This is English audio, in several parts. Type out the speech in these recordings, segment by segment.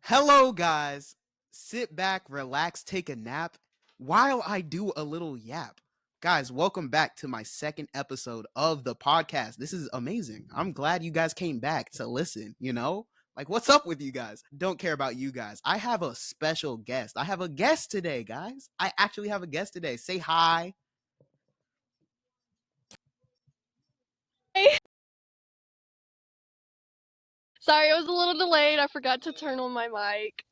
Hello, guys. Sit back, relax, take a nap while I do a little yap. Guys, welcome back to my second episode of the podcast. This is amazing. I'm glad you guys came back to listen. Like, what's up with you guys? Don't care about you guys. I have a special guest. I have a guest today, guys. I actually have a guest today. Say hi. Hey. Sorry, it was a little delayed. I forgot to turn on my mic.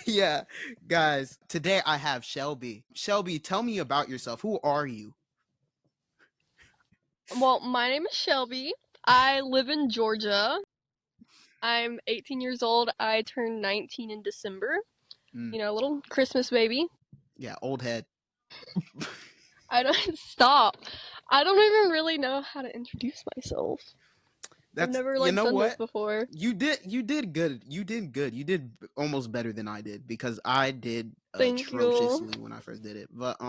Yeah, guys, today I have Shelby. Shelby, tell me about yourself. Who are you? Well, my name is Shelby. I live in Georgia. I'm 18 years old. I turned 19 in December. Mm, A little Christmas baby. yeah, old head. I don't stop. I don't even really know how to introduce myself. I've That's never you know done this what? before. You did good. You did good. You did almost better than I did because I did Thank you. atrociously when I first did it. But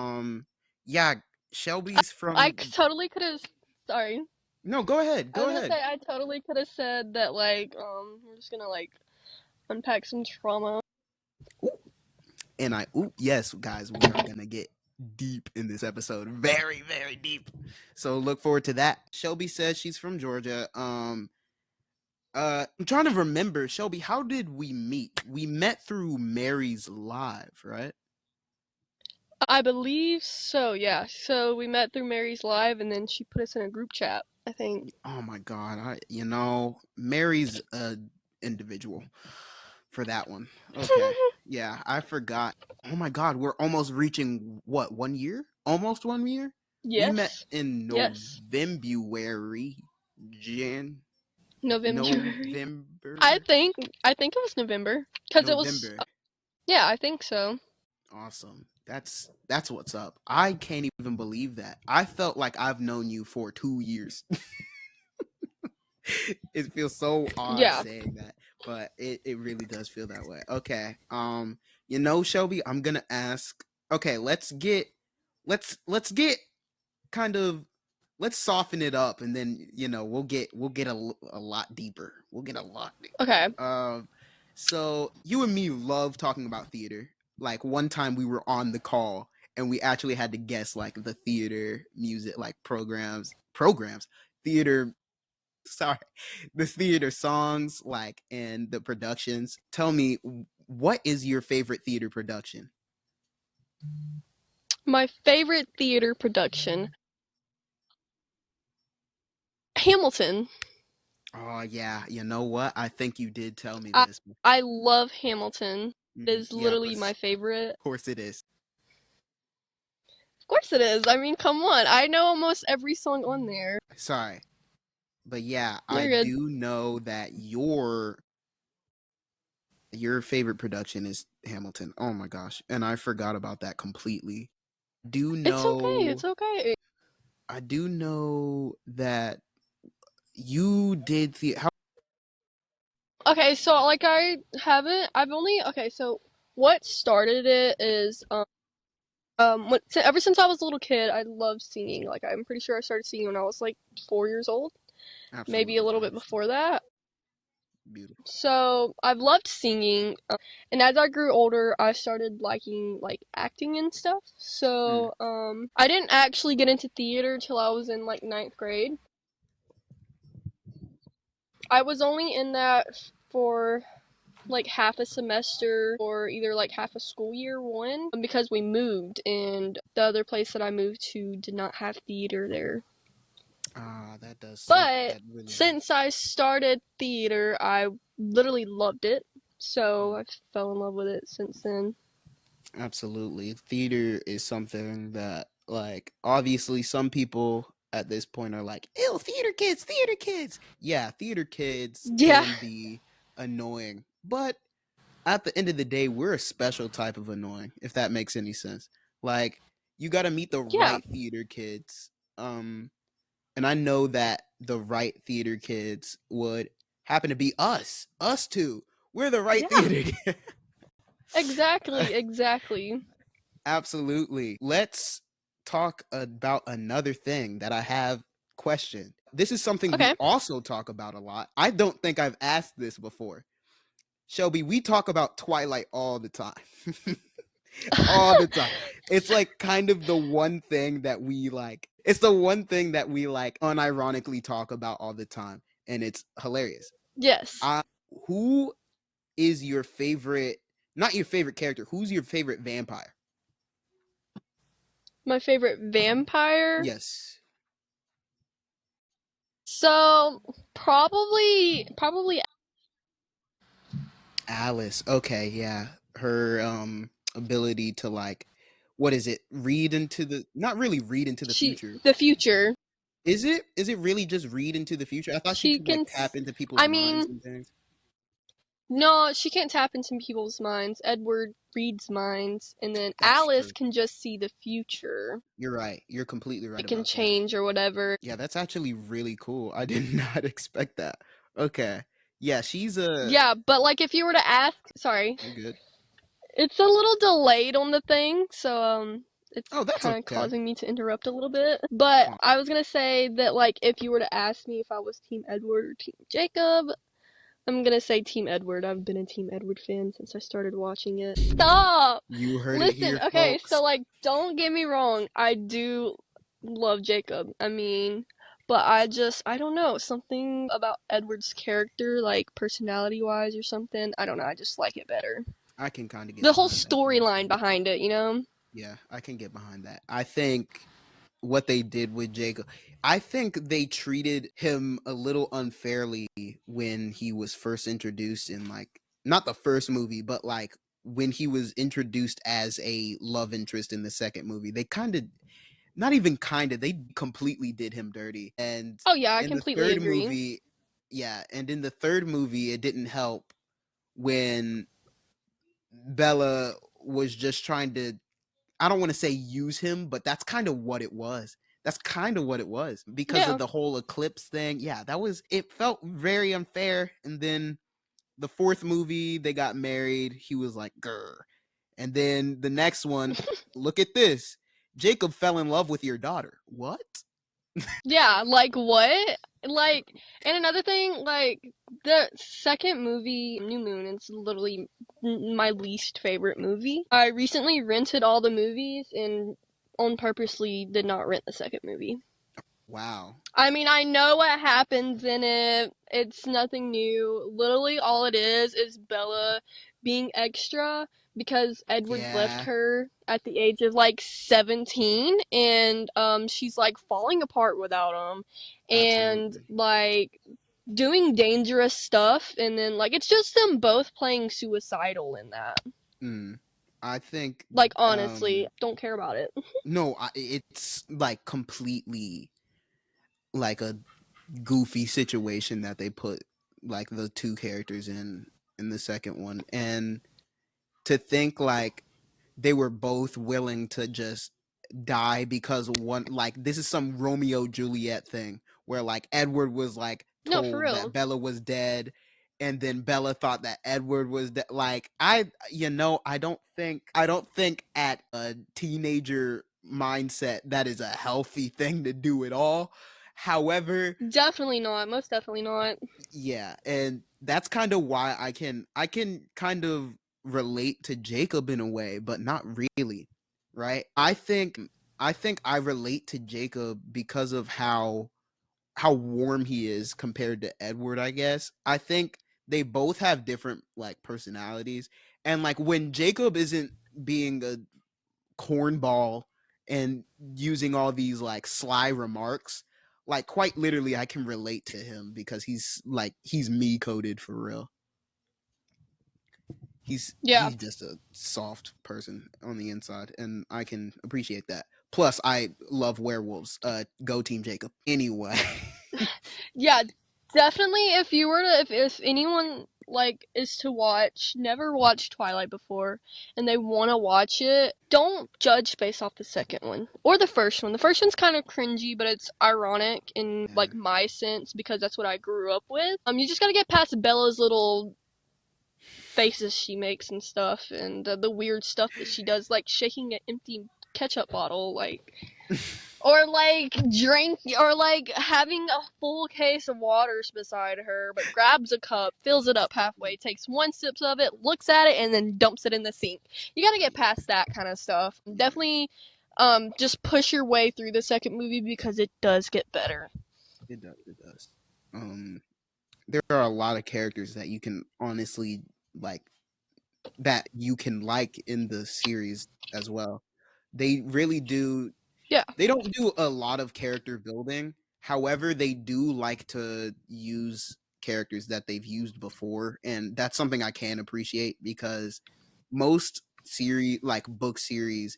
yeah, Shelby's I from totally could have. Sorry. No, go ahead. I Go was gonna ahead. say I totally could have said that we're just gonna unpack some trauma. Ooh, yes, guys, we are going to get deep in this episode. Very, very deep. So look forward to that. Shelby says she's from Georgia. I'm trying to remember, Shelby, how did we meet? We met through Mary's Live, right? I believe so, yeah. So we met through Mary's Live and then she put us in a group chat, I think. Oh my God, Mary's a individual for that one. Okay, yeah, I forgot. Oh my God, we're almost reaching what, 1 year? Almost 1 year. We met Yes. in Yes. November, Jan, November. I November, think I think it was November cuz it was November. yeah, I think so. Awesome. That's what's up. I can't even believe that. I felt like I've known you for 2 years. It feels so odd Yeah. saying that, but it really does feel that way. Okay. Shelby, I'm gonna ask. Okay, let's get kind of let's soften it up, and then we'll get a lot deeper. We'll get a lot deeper. Okay. So you and me love talking about theater. Like one time we were on the call and we actually had to guess like the theater music, like programs, theater sorry, the theater songs, like, and the productions. Tell me, what is your favorite theater production? My favorite theater production, Hamilton. Oh yeah, you know what? I think you did tell me I this. I love Hamilton. It is Yeah, literally my favorite. of course it is. Of course it is. I mean, come on. I know almost every song on there. Sorry, but yeah, I You're good. do know that your favorite production is Hamilton. Oh my gosh, and I forgot about that completely. Do It's okay. know It's okay. I do know that you did the how Okay, so I've only okay, so what started it is ever since I was a little kid, I loved singing. Like I'm pretty sure I started singing when I was like 4 years old, maybe a absolutely little bit understand. before that. Beautiful. So I've loved singing, and as I grew older, I started liking like acting and stuff. Mm. So I didn't actually get into theater till I was in like ninth grade. I was only in that for like half a semester or either like half a school year one because we moved and the other place that I moved to did not have theater there. Ah, that does suck. But That really does. since I started theater, I literally loved it. So Mm. I fell in love with it since then. Absolutely. Theater is something that, like, obviously some people at this point are like, ew, theater kids, theater kids. Yeah, theater kids Yeah. can be annoying. But at the end of the day, we're a special type of annoying, if that makes any sense. Like, you got to meet the Yeah. right theater kids. And I know that the right theater kids would happen to be us two. We're the right Yeah. theater kids. Exactly. Exactly. Absolutely. Let's talk about another thing that I have questioned. This is something we Okay. also talk about a lot. I don't think I've asked this before. Shelby, we talk about Twilight all the time. All the time. It's like kind of the one thing that we like. It's the one thing that we like unironically talk about all the time, and it's hilarious. Yes. Who is your favorite? Not your favorite character. Who's your favorite vampire? My favorite vampire. Yes, So probably Alice. Okay, yeah. Her ability to like what is it? Read into the not really read into the she future. the future. Is it? Is it really just read into the future? I thought she She could like can tap into people's I minds mean, and things. no, she can't tap into people's minds. Edward reads minds, and then That's Alice true. can just see the future. You're right. You're completely right It can about that. change or whatever. Yeah, that's actually really cool. I did not expect that. Okay. Yeah, she's a Yeah, but like if you were to ask, sorry, you're good. it's a little delayed on the thing, so it's Oh, that's kind of okay. causing me to interrupt a little bit. But Fine. I was gonna say that like if you were to ask me if I was Team Edward or Team Jacob, I'm gonna say Team Edward. I've been a Team Edward fan since I started watching it. Stop! You heard it Listen, here, okay, so folks. like don't get me wrong, I do love Jacob. I mean, but I don't know, something about Edward's character, like personality wise or something. I don't know, I just like it better. I can kind of get The whole behind that, storyline honestly. behind it, you know? Yeah, I can get behind that. I think what they did with Jacob, I think they treated him a little unfairly when he was first introduced in like not the first movie, but like when he was introduced as a love interest in the second movie. They kind of not even kind of, they completely did him dirty. And Oh yeah, I in the completely third agree. movie, yeah, and in the third movie it didn't help when Bella was just trying to, I don't want to say use him, but that's kind of what it was. That's kind of what it was because of Yeah. the whole eclipse thing. Yeah, that was, it felt very unfair. And then the fourth movie, they got married. He was like, grr. And then the next one, look at this. Jacob fell in love with your daughter. What? Yeah, like what? Like, and another thing, like the second movie, New Moon, it's literally my least favorite movie. I recently rented all the movies and on purposely did not rent the second movie. Wow. I mean, I know what happens in it. It's nothing new. Literally, all it is Bella being extra because Edward left Yeah, her at the age of like 17 and she's like falling apart without him and absolutely. like doing dangerous stuff and then like it's just them both playing suicidal in that. Mm. I think, Like honestly, um, don't care about it. no, it's like completely like a goofy situation that they put like the two characters in the second one, and to think like they were both willing to just die because of one, like this is some Romeo Juliet thing where like Edward was like No, for told that real. Bella was dead, and then Bella thought that Edward was dead. Like I don't think at a teenager mindset that is a healthy thing to do at all. However, Definitely not. Most definitely not. yeah, and that's kind of why I can kind of relate to Jacob in a way, but not really, right? I think I relate to Jacob because of how warm he is compared to Edward, I guess. I think they both have different like personalities, and like when Jacob isn't being a cornball and using all these like sly remarks, like quite literally I can relate to him because he's me coded for real. Yeah. He's just a soft person on the inside, and I can appreciate that. Plus I love werewolves. Go team Jacob. Anyway. Yeah, definitely if you were to if anyone like is to watch never watched Twilight before and they want to watch it, don't judge based off the second one or the first one. The first one's kind of cringy, but it's ironic in Yeah. like my sense because that's what I grew up with. You just got to get past Bella's little faces she makes and stuff and the weird stuff that she does like shaking an empty ketchup bottle like Or like drink, or like having a full case of waters beside her, but grabs a cup, fills it up halfway, takes one sip of it, looks at it, and then dumps it in the sink. You gotta get Yeah, past that kind of stuff. yeah, Definitely, just push your way through the second movie because it does get better. it does. It does. Um, there are a lot of characters that you can honestly like that you can like in the series as well. They really do. Yeah, They don't do a lot of character building. However, they do like to use characters that they've used before, and that's something I can appreciate because most series, like book series,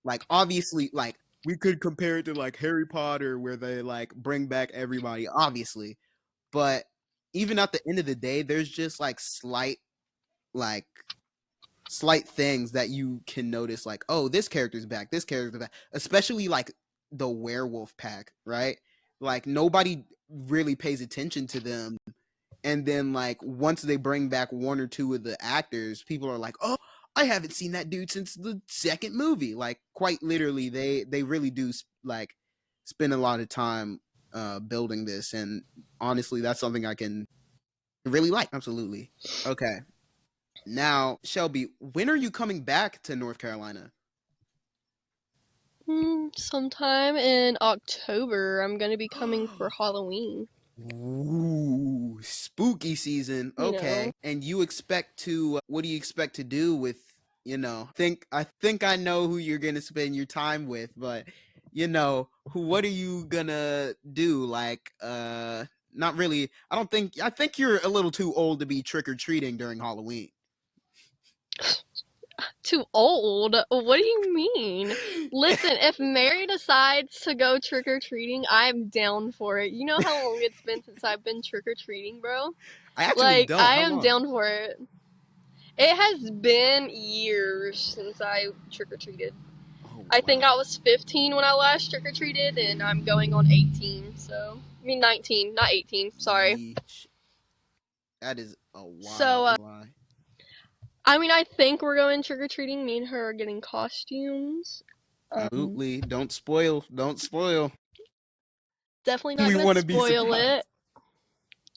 like obviously, like we could compare it to like Harry Potter, where they like bring back everybody, obviously, but even at the end of the day, there's just like like slight things that you can notice, like, oh, this character's back, this character's back, especially like the werewolf pack, right? Like nobody really pays attention to them. And then like once they bring back one or two of the actors, people are like, oh, I haven't seen that dude since the second movie. Like quite literally, they really do like spend a lot of time building this, and honestly, that's something I can really like. Absolutely. Okay. Now, Shelby, when are you coming back to North Carolina? sometime in October, I'm gonna be coming for Halloween. Ooh, spooky season. You know, Okay. And you expect to what do you expect to do with, think I know who you're going to spend your time with, but who what are you going to do like not really. I think you're a little too old to be trick or treating during Halloween. too old. What do you mean? Listen, if Mary decides to go trick or treating, I'm down for it. You know how long it's been since I've been trick or treating, bro? I actually Like, don't. I How am long? down for it. It has been years since I trick or treated. Oh I think I wow. was 15 when I last trick or treated, and I'm going on 18, so. I mean, 19, not 18, sorry. Yeesh. That is a So, wild lie. I mean, I think we're going trick or treating. Me and her are getting costumes. Um, Absolutely. Don't spoil. Don't spoil. Definitely not We gonna want to be spoil surprised. it.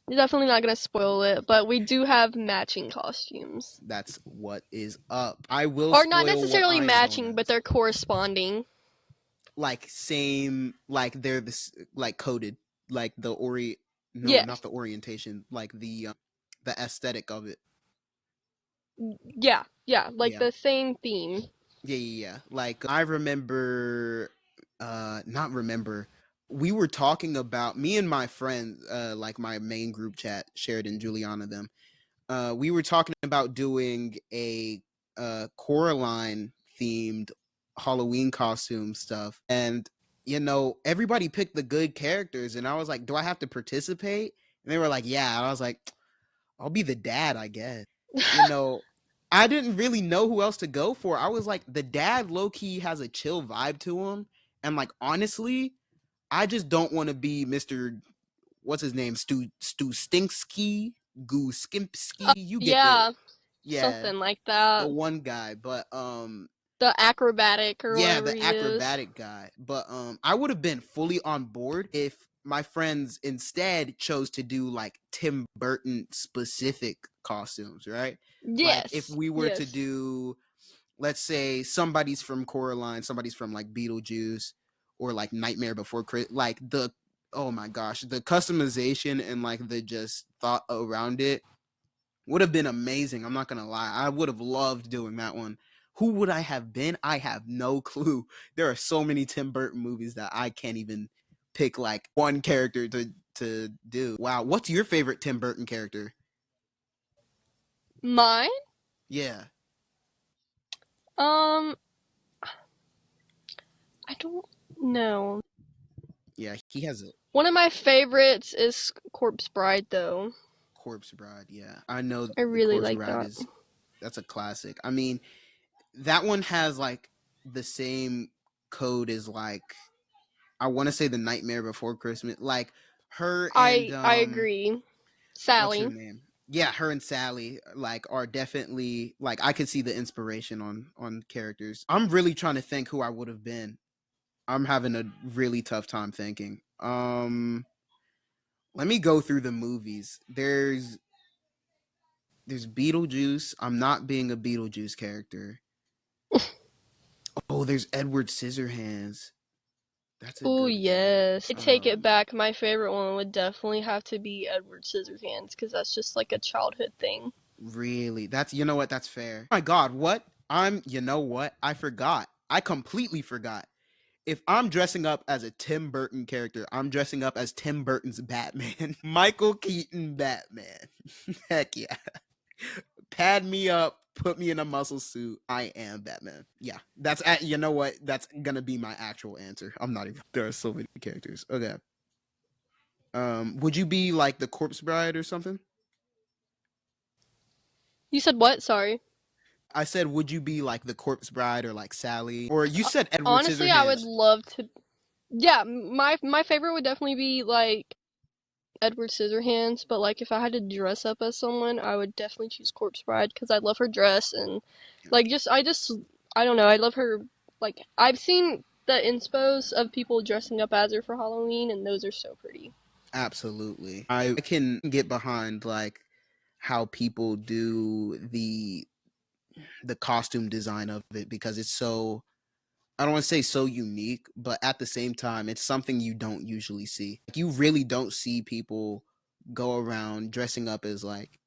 Definitely not gonna spoil it, but we do have matching costumes. That's what is up. I will Or not spoil what necessarily I am going matching, but as. they're corresponding. Like same, like they're this, like coded, like the no, Yeah, not the orientation, like the aesthetic of it. yeah, like Yeah. the same theme. Yeah, yeah, yeah. Like I remember, not remember. We were talking about me and my friends, like my main group chat, Sheridan, Juliana, them. We were talking about doing a Coraline themed Halloween costume stuff, and everybody picked the good characters, and I was like, "Do I have to participate?" And they were like, "Yeah." And I was like, "I'll be the dad, I guess." You know, I didn't really know who else to go for. I was like, the dad low key has a chill vibe to him, and like honestly, I just don't want to be Mister what's his name, Stu Stinksky, Goo Skimpsky. You get the Yeah, yeah, something like the that. one guy, but The acrobatic or yeah, whatever the he is. acrobatic guy. But I would have been fully on board if my friends instead chose to do like Tim Burton specific costumes, right? Like if Yes, we were to yes. do, let's say somebody's from Coraline, somebody's from like Beetlejuice or like Nightmare Before Christmas, like the oh my gosh, the customization and like the just thought around it would have been amazing. I'm not gonna lie. I would have loved doing that one. Who would I have been? I have no clue. There are so many Tim Burton movies that I can't even pick like one character to do. Wow, what's your favorite Tim Burton character? Mine? Yeah, Um, I don't know. yeah, he has a One of my favorites is Corpse Bride, though. Corpse Bride. Yeah, I know I the really Corpse like Bride that. is that's a classic. I mean, that one has like the same code as like I want to say the Nightmare Before Christmas. Like her and I agree. what's her Sally. name? Yeah, her and Sally like are definitely like I could see the inspiration on characters. I'm really trying to think who I would have been. I'm having a really tough time thinking. Let me go through the movies. There's Beetlejuice. I'm not being a Beetlejuice character. Oh, there's Edward Scissorhands. That's a Oh good one. yes. I take it back. My favorite one would definitely have to be Edward Scissorhands because that's just like a childhood thing. Really? That's you know what? That's fair. Oh my God, what? You know what? I forgot. I completely forgot. If I'm dressing up as a Tim Burton character, I'm dressing up as Tim Burton's Batman. Michael Keaton Batman. Heck yeah. Pad me up, put me in a muscle suit. I am Batman. Yeah. You know what? That's gonna be my actual answer. I'm not even there are so many characters. Okay. Would you be like the Corpse Bride or something? You said what? Sorry. I said, would you be like the Corpse Bride or like Sally? Or you said Edward Honestly, I would Scissorhands. love to. Yeah, my favorite would definitely be like Edward Scissorhands, but like if I had to dress up as someone, I would definitely choose Corpse Bride because I love her dress and Yeah, like just I don't know, I love her. Like I've seen the inspos of people dressing up as her for Halloween, and those are so pretty. absolutely. I can get behind like how people do the costume design of it because it's so I don't want to say so unique, but at the same time, it's something you don't usually see. Like, you really don't see people go around dressing up as like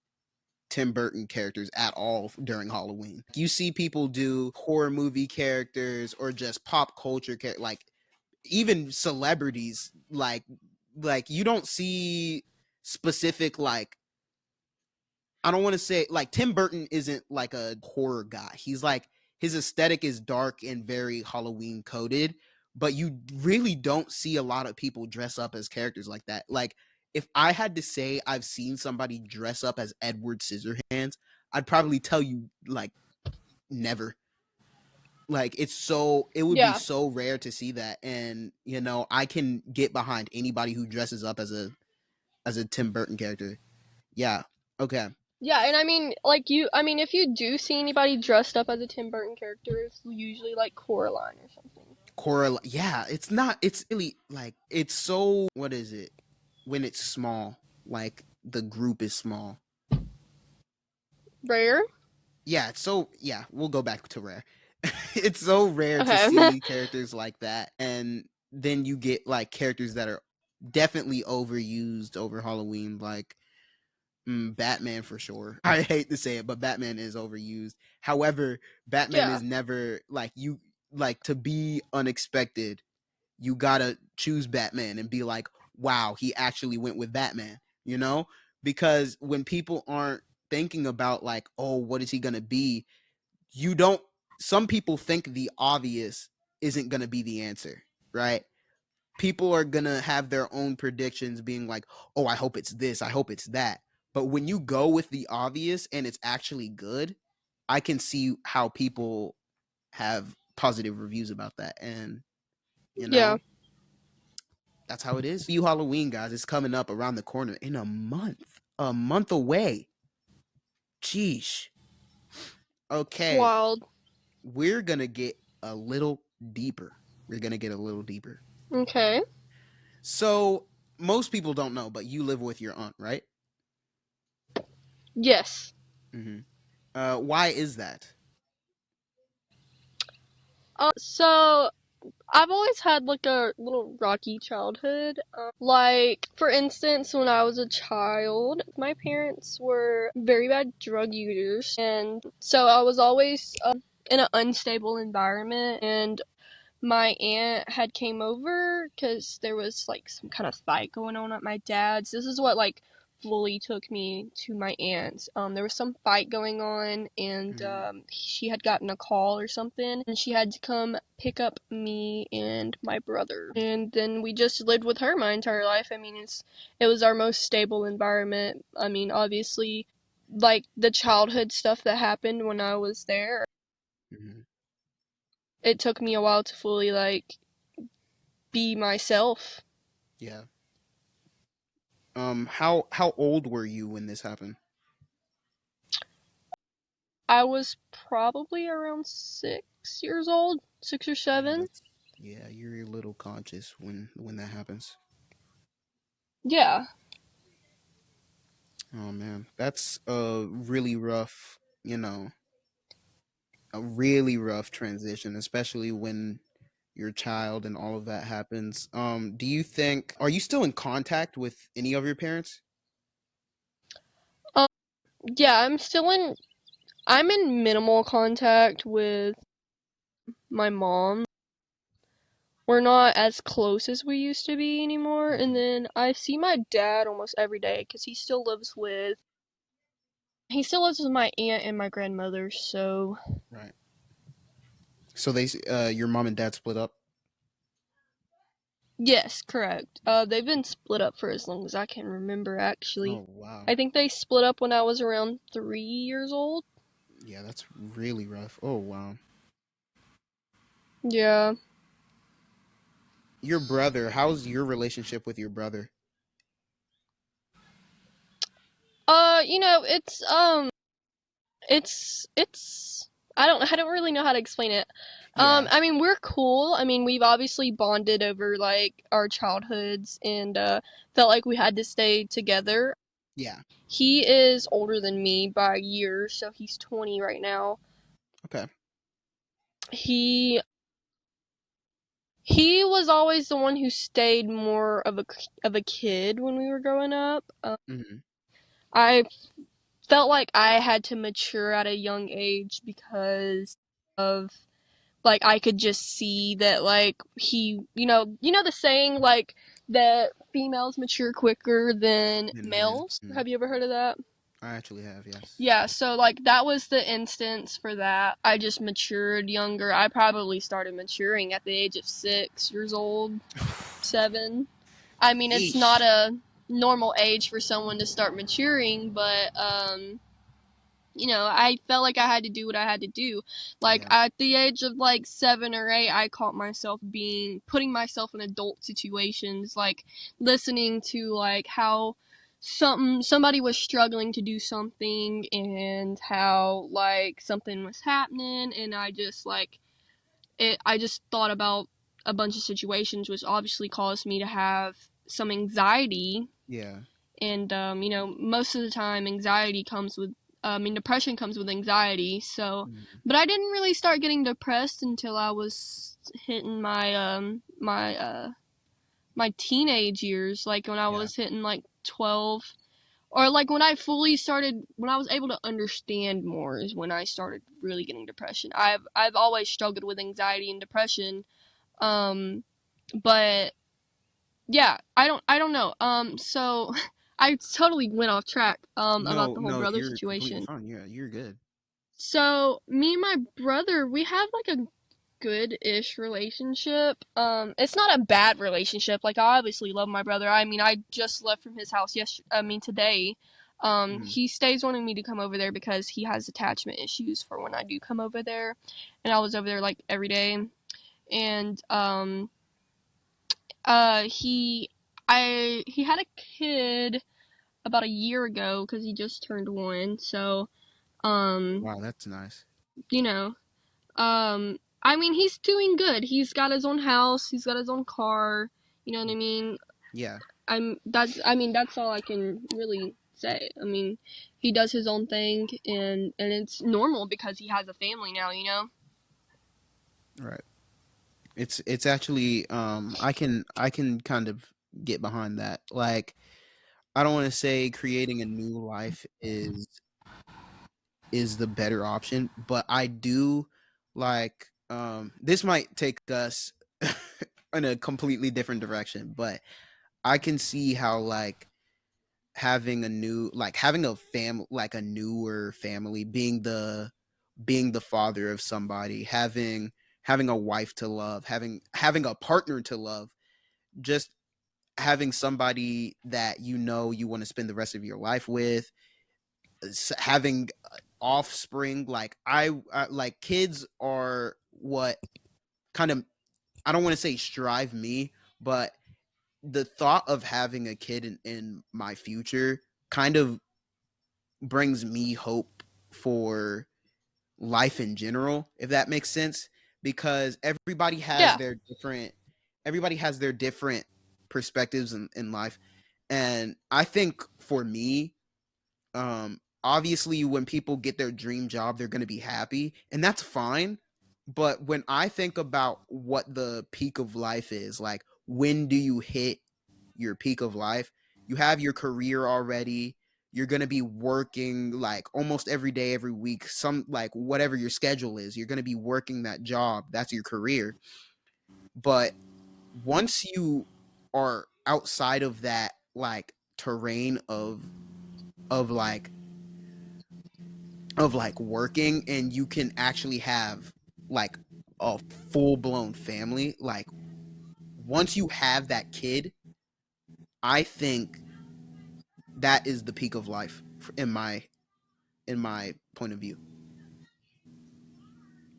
Tim Burton characters at all during Halloween. You see people do horror movie characters or just pop culture like even celebrities like you don't see specific like I don't want to say like Tim Burton isn't like a horror guy. He's like his aesthetic is dark and very Halloween coded, but you really don't see a lot of people dress up as characters like that. Like if I had to say I've seen somebody dress up as Edward Scissorhands, I'd probably tell you like never. Like it would be Yeah, so rare to see that, and you know I can get behind anybody who dresses up as a Tim Burton character. Yeah. Okay. yeah, and I mean like I mean if you do see anybody dressed up as a Tim Burton character, it's usually like Coraline or something. Cora, yeah, it's not. It's really like it's so. What is it when it's small? Like the group is small. Rare. Yeah, it's so. Yeah, we'll go back to rare. It's so rare to Okay. see characters like that, and then you get like characters that are definitely overused over Halloween, like Batman for sure. I hate to say it, but Batman is overused. However, Batman Yeah. is never like you like to be unexpected. You gotta choose Batman and be like, wow, he actually went with Batman, you know? Because when people aren't thinking about like, oh, what is he gonna be? You don't some people think the obvious isn't gonna be the answer, right? People are gonna have their own predictions being like, oh, I hope it's this, I hope it's that. But when you go with the obvious and it's actually good, I can see how people have positive reviews about that. And, you Yeah. know, that's how it is. You Halloween, guys, it's coming up around the corner in a month. A month away. Jeesh. Okay. Wild. We're gonna get a little deeper. We're gonna get a little deeper. Okay. So most people don't know, but you live with your aunt, right? Yes. Mm-hmm. Why is that? So I've always had like a little rocky childhood. Like, for instance, when I was a child, my parents were very bad drug users, and so I was always in an unstable environment. And my aunt had came over because there was like some kind of fight going on at my dad's. This is what like fully took me to my aunt's. There was some fight going on, and Mm-hmm. she had gotten a call or something, and she had to come pick up me and my brother. And then we just lived with her my entire life. I mean, it was our most stable environment. I mean, obviously, like the childhood stuff that happened when I was there, Mm-hmm. it took me a while to fully like be myself. Yeah. How old were you when this happened? I was probably around 6 years old, 6 or Yeah, 7. Yeah, you're a little conscious when that happens. Yeah. Oh man, that's a really rough, a really rough transition, especially when your child and all of that happens. Do you think are you still in contact with any of your parents? Um, yeah, I'm in minimal contact with my mom. We're not as close as we used to be anymore. And Mhm. then I see my dad almost every day because he still lives with my aunt and my grandmother. So Right. So your mom and dad split up. yes, correct. They've been split up for as long as I can remember. Actually, Oh wow. I think they split up when I was around 3 years old. Yeah, that's really rough. Oh wow. Yeah. Your brother, how's your relationship with your brother? It's I don't really know how to explain it. Yeah. I mean, we're cool. I mean, we've obviously bonded over like our childhoods and felt like we had to stay together. Yeah. He is older than me by years, so he's 20 right now. Okay. He he was always the one who stayed more of a kid when we were growing up. Hmm. I felt like I had to mature at a young age because of like I could just see that like you know the saying like that females mature quicker than And men. males. Have you ever heard of that? I actually have, yes. Yeah, so like that was the instance for that. I just matured younger. I probably started maturing at the age of 6 years old, 7. I mean, it's not Yeesh. a normal age for someone to start maturing, but I felt like I had to do what I had to do. Like Yeah. at the age of like 7 or 8, I caught myself putting myself in adult situations, like listening to like how somebody was struggling to do something and how like something was happening, and I just thought about a bunch of situations which obviously caused me to have some anxiety. Yeah. And most of the time anxiety comes with I mean depression comes with anxiety. So Mhm. but I didn't really start getting depressed until I was hitting my teenage years, like when I Yeah. was hitting like 12, or like when I was able to understand more is when I started really getting depression. I've always struggled with anxiety and depression. Um but yeah, I don't know. So I totally went off track about No, the whole no, brother you're completely situation. fine. Yeah, you're good. So me and my brother, we have like a good-ish relationship. It's not a bad relationship. Like I obviously love my brother. I mean, I just left from his house today. Mhm. He stays wanting me to come over there because he has attachment issues for when I do come over there, and I was over there like every day. And uh, he he had a kid about a year ago because he just turned 1. So, um, Wow, that's nice. you know, I mean, he's doing good. He's got his own house. He's got his own car. You know what I mean? Yeah. I mean, that's all I can really say. I mean, he does his own thing, and it's normal because he has a family now. You know? Right. It's actually I can kind of get behind that. Like I don't want to say creating a new life is the better option, but I do like this might take us in a completely different direction, but I can see how like having a fam like a newer family, being the father of somebody, having a wife to love, having a partner to love, just having somebody that you want to spend the rest of your life with, having offspring. Like I like kids are what kind of, I don't want to say strive me, but the thought of having a kid in my future kind of brings me hope for life in general, if that makes sense. because Yeah. everybody has their different perspectives in life. And I think for me, obviously when people get their dream job, they're going to be happy, and that's fine. But when I think about what the peak of life is, like when do you hit your peak of life? You have your career already. You're going to be working like almost every day, every week, some like whatever your schedule is. You're going to be working that job. That's your career. But once you are outside of that like terrain of like working, and you can actually have like a full blown family, like once you have that kid, I think that is the peak of life in my point of view.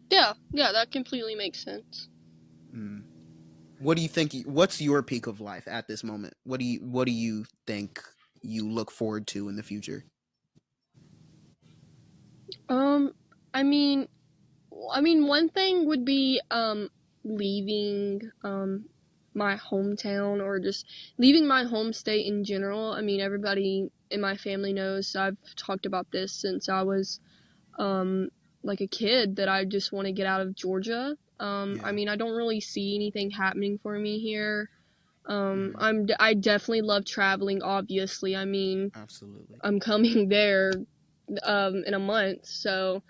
Yeah, yeah, that completely makes sense. Mm. What do you think? What's your peak of life at this moment? What do you think you look forward to in the future? Um, I mean, one thing would be leaving my hometown, or just leaving my home state in general. I mean, everybody in my family knows I've talked about this since I was um like a kid, that I just want to get out of Georgia. I Yeah. mean, I don't really see anything happening for me here. Hmm. I definitely love traveling, obviously. I mean, Absolutely. I'm coming there in a month, so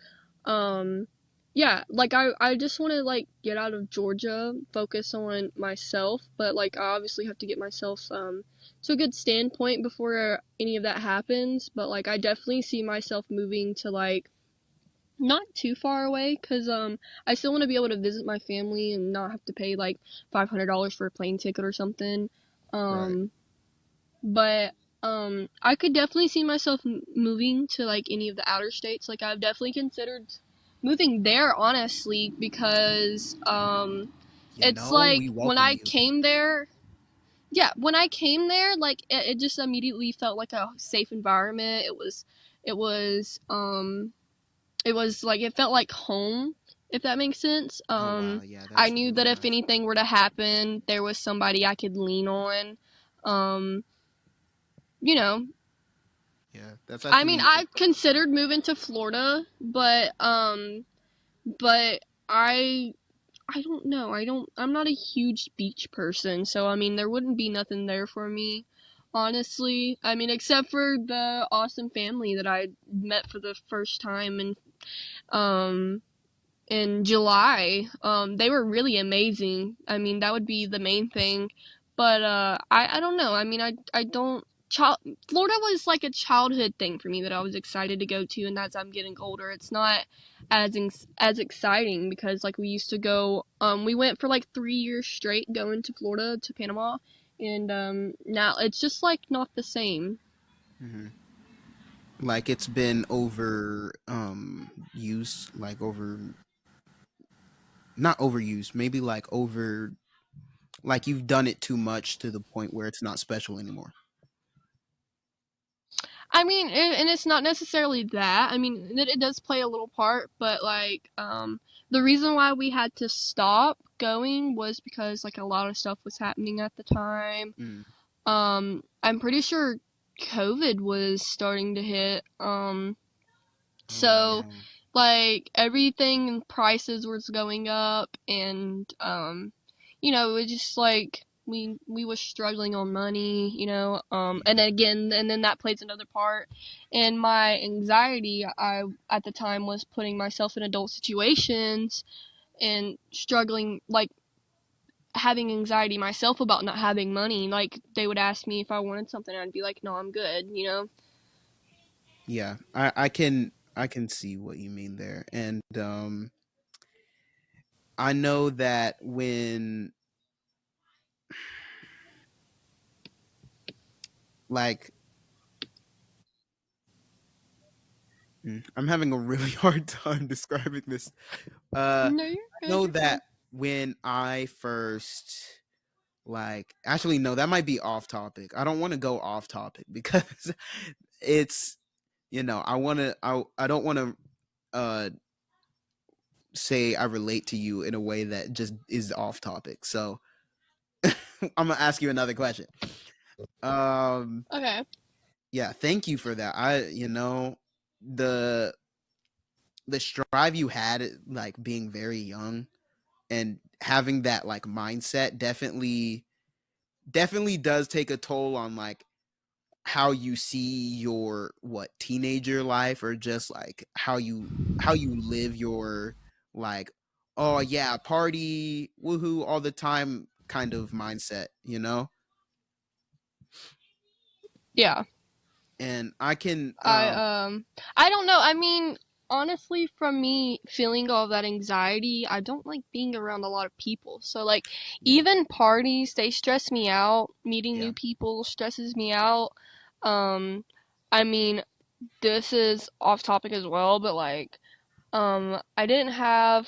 um yeah, like I just want to like get out of Georgia, focus on myself, but like I obviously have to get myself to a good standpoint before any of that happens. But like I definitely see myself moving to like not too far away, cuz I still want to be able to visit my family and not have to pay like $500 for a plane ticket or something. Right. um but I could definitely see myself moving to like any of the outer states. Like I've definitely considered moving there, honestly, because it's We like when welcome I you. came there, yeah, when I came there, like it just immediately felt like a safe environment. It was like it felt like home, if that makes sense. Oh wow, yeah, I that's knew really that if nice. anything were to happen, there was somebody I could lean on. Um, you know, Yeah, that's I mean, actually I've considered moving to Florida, but I don't know. I'm not a huge beach person, so I mean, there wouldn't be nothing there for me, honestly. I mean, except for the awesome family that I met for the first time um in July. They were really amazing. I mean, that would be the main thing. But I don't know. I mean, I don't. Florida was like a childhood thing for me that I was excited to go to, and as I'm getting older, it's not as exciting, because like we used to go. We went for like 3 years straight going to Florida, to Panama, and now it's just like not the same. mhm. Like it's been over used, like over not overused, maybe like over, like you've done it too much to the point where it's not special anymore. I mean, and it's not necessarily that. I mean, it does play a little part, but like, the reason why we had to stop going was because like a lot of stuff was happening at the time. Mm. I'm pretty sure COVID was starting to hit. Oh So yeah. like everything prices was going up, and it was just like we was struggling on money, and Yeah. again, and then that plays another part in my anxiety. I at the time was putting myself in adult situations and struggling, like having anxiety myself about not having money. Like they would ask me if I wanted something, I'd be like, no, I'm good. Yeah. I can see what you mean there. And I know that when like I'm having a really hard time describing this. No, you're I good, know you're that fine. when I first, like, actually no, that might be off topic. I don't want to go off topic because it's, I want to I don't want to uh say I relate to you in a way that just is off topic. So I'm gonna ask you another question. Um, Okay. yeah, thank you for that. The the strive you had, like being very young and having that like mindset, definitely does take a toll on like how you see your what teenager life, or just like how you live your like, oh yeah, party woohoo all the time kind of mindset. Yeah. And I can I don't know. I mean, honestly, from me feeling all that anxiety, I don't like being around a lot of people. So like yeah, even parties, they stress me out. Meeting yeah, new people stresses me out. Um I mean, this is off topic as well, but like I didn't have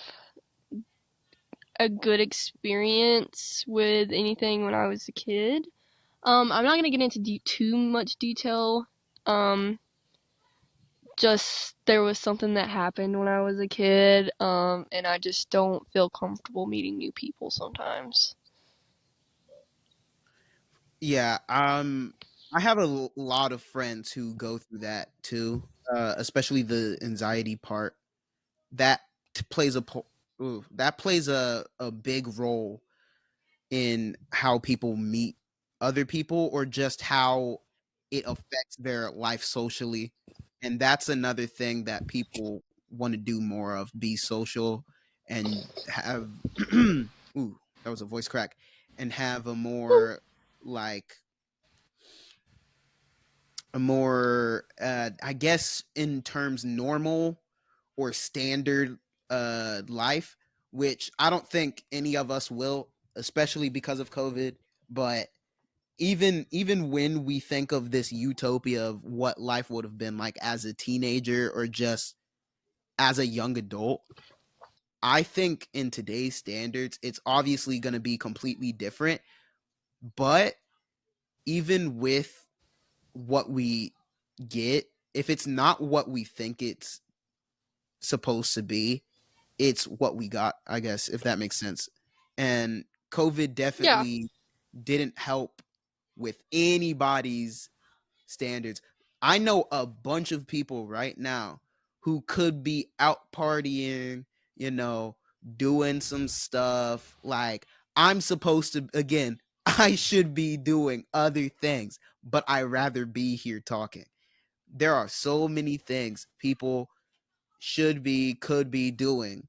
a good experience with anything when I was a kid. I'm not gonna get into too much detail. Um, just there was something that happened when I was a kid, and I just don't feel comfortable meeting new people sometimes. yeah. I have a lot of friends who go through that too, especially the anxiety part. That plays that plays a big role in how people meet other people, or just how it affects their life socially. And that's another thing that people want to do more of, be social and have ooh, that was a voice crack, and have like a more I guess in terms normal or standard life, which I don't think any of us will, especially because of COVID. But even when we think of this utopia of what life would have been like as a teenager or just as a young adult, I think in today's standards it's obviously going to be completely different. But even with what we get, if it's not what we think it's supposed to be, it's what we got, I guess, if that makes sense. And COVID Yeah, definitely didn't help with anybody's standards. I know a bunch of people right now who could be out partying, you know, doing some stuff like I'm supposed to, again, I should be doing other things, but I rather be here talking. There are so many things people should be, could be doing,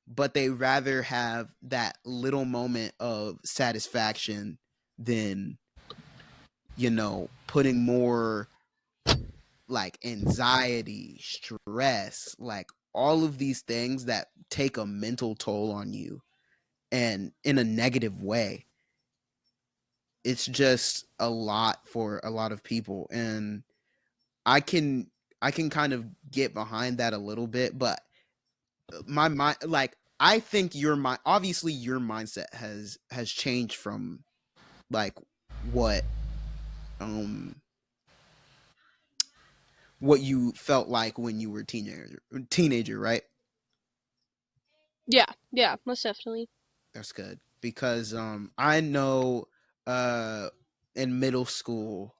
but they rather have that little moment of satisfaction than, putting more like anxiety, stress, like all of these things that take a mental toll on you and in a negative way. It's just a lot for a lot of people. And I can I can kind of get behind that a little bit, but my mind, like I think your mind, obviously your mindset has changed from like what um what you felt like when you were teenager, right? yeah, yeah, most definitely. That's good because I know uh in middle school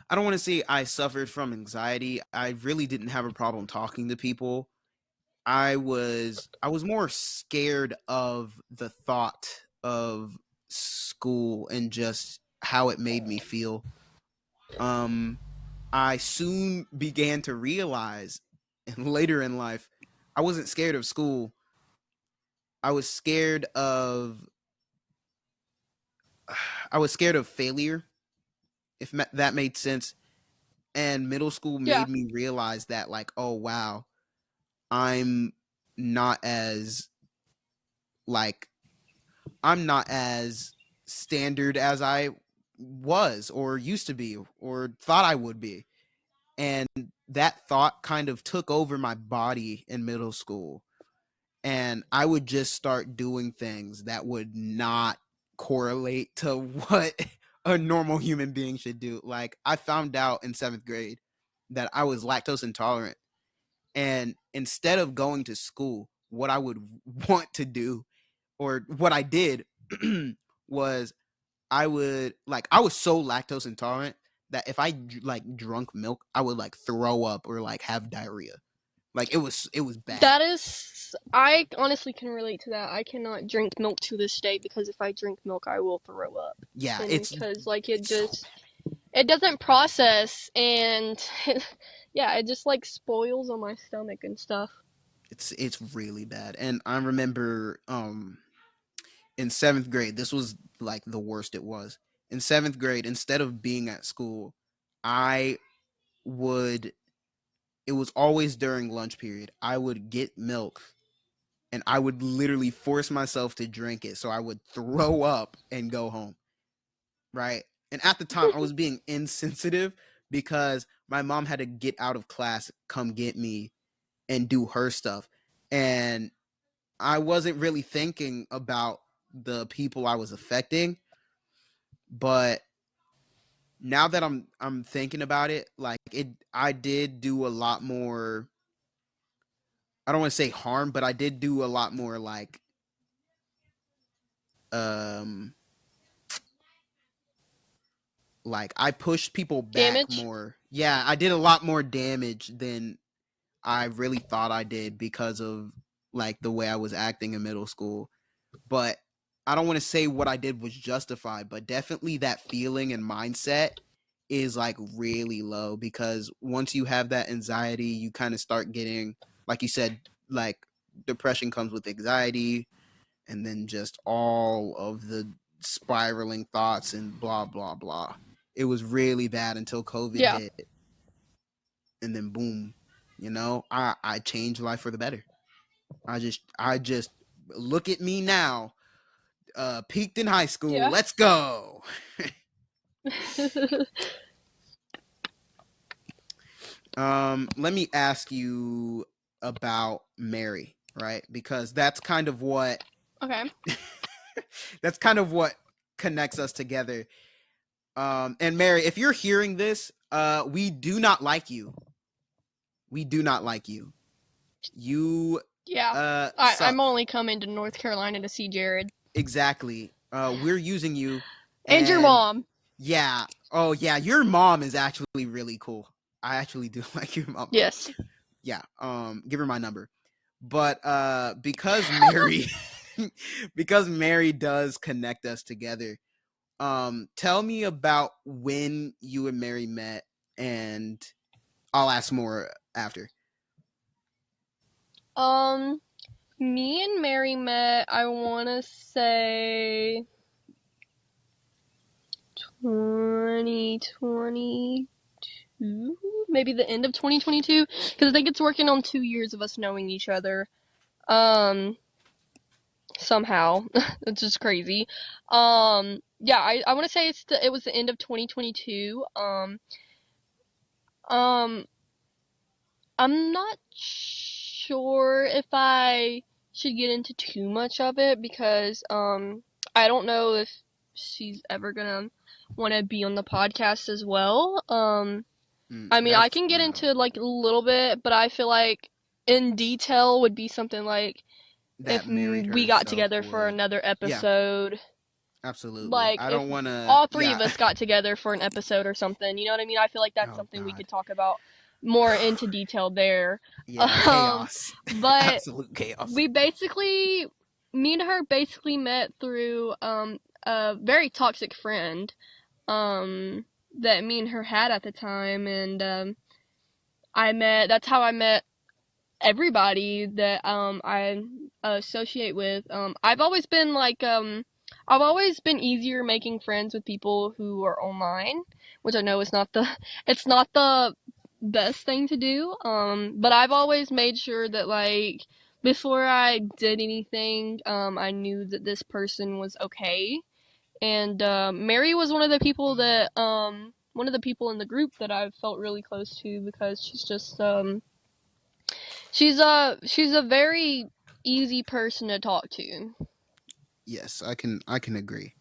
I don't want to say I suffered from anxiety. I really didn't have a problem talking to people. I was more scared of the thought of school and just how it made me feel. Um I soon began to realize and later in life I wasn't scared of school. I was scared of I was scared of failure, if that made sense. And middle school Yeah, made me realize that, like, oh wow, I'm not as like I'm not as standard as I was or used to be or thought I would be. And that thought kind of took over my body in middle school. And I would just start doing things that would not correlate to what a normal human being should do. Like I found out in 7th grade that I was lactose intolerant, And instead of going to school, what I would want to do, or what I did, was I was so lactose intolerant that if I like drunk milk, I would like throw up or like have diarrhea. Like it was bad. That is, I honestly can relate to that. I cannot drink milk to this day because if I drink milk, I will throw up. Yeah, And because, like, it it's so just, it doesn't process, and yeah, it just, like, spoils on my stomach and stuff. it's really bad. And I remember in 7th grade, this was like the worst it was. In 7th grade, instead of being at school, I would it was always during lunch period. I would get milk and I would literally force myself to drink it so I would throw up and go home, right? And at the time I was being insensitive because my mom had to get out of class, come get me and do her stuff. And I wasn't really thinking about the people I was affecting, but now that I'm thinking about it, like I did do a lot more. I don't want to say harm, but I did do a lot more um like I pushed people back Damage? more. Yeah, I did a lot more damage than I really thought I did because of like the way I was acting in middle school. But I don't want to say what I did was justified, but definitely that feeling and mindset is like really low because once you have that anxiety, you kind of start getting, like you said, like depression comes with anxiety and then just all of the spiraling thoughts and blah, blah, blah. It was really bad until COVID Yeah. hit and then boom, I changed life for the better. I just look at me now, peaked in high school. Yeah. Let's go. Let me ask you about Mary, right? Because Okay. that's kind of what connects us together. And Mary, if you're hearing this, we do not like you. We do not like you. You Yeah. I'm suck. only coming to North Carolina to see Jared. Exactly. We're using you, And your and mom. yeah. Oh yeah, your mom is actually really cool. I actually do like your mom a lot. Yes. Yeah. Give her my number. But because Mary because Mary does connect us together, tell me about when you and Mary met, and I'll ask more after. Um, Me and Mary met, I want to say 2022, maybe the end of 2022, because I think it's working on 2 years of us knowing each other. Um, Somehow, it's just crazy. Yeah, I want to say it was the end of 2022. Um, I'm not sure if I should get into too much of it because I don't know if she's ever gonna want to be on the podcast as well. I mean, I That's can get no, into like a little bit, but I feel like in detail would be something like if that married we got herself together for would. another Yeah, episode, absolutely. like I if don't want to. all three Yeah. of us got together for an episode or something, you know what I mean? I feel like that's Oh something we God. could talk about more into detail there. Yeah, Um, chaos. but Absolute chaos. we basically, me and her basically met through a very toxic friend um that me and her had at the time, and that's how I met everybody that I associate with. I've always been easier making friends with people who are online, which I know is not the it's not the best thing to do. But I've always made sure that like before I did anything, I knew that this person was okay. And Mary was one of the people in the group that I've felt really close to because she's a very easy person to talk to. Yes, I can agree.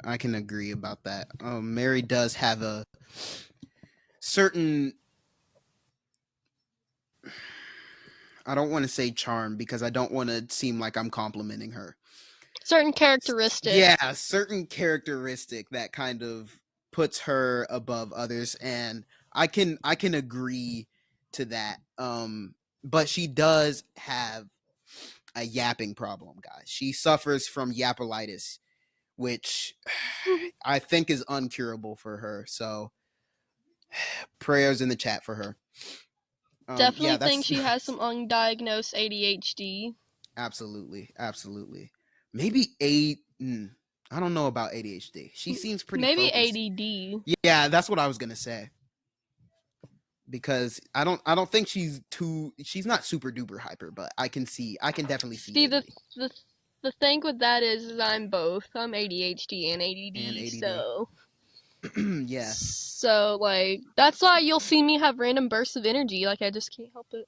I can agree about that. Mary does have certain I don't want to say charm because I don't want to seem like I'm complimenting her. Certain characteristic. Yeah, a certain characteristic that kind of puts her above others, and I can agree to that. But she does have a yapping problem, guys. She suffers from yapperitis, which I think is uncurable for her. So prayers in the chat for her. Yeah, Definitely think that's she has some undiagnosed ADHD. absolutely, absolutely. Maybe eight. I don't know about ADHD. She seems pretty Maybe focused. ADD. Yeah, that's what I was gonna say. Because I don't think she's not super duper hyper, but I can definitely see See, ADD the the thing with that is I'm both. I'm ADHD and and ADD, ADD. so Yeah. like that's why you'll see me have random bursts of energy. Like I just can't help it.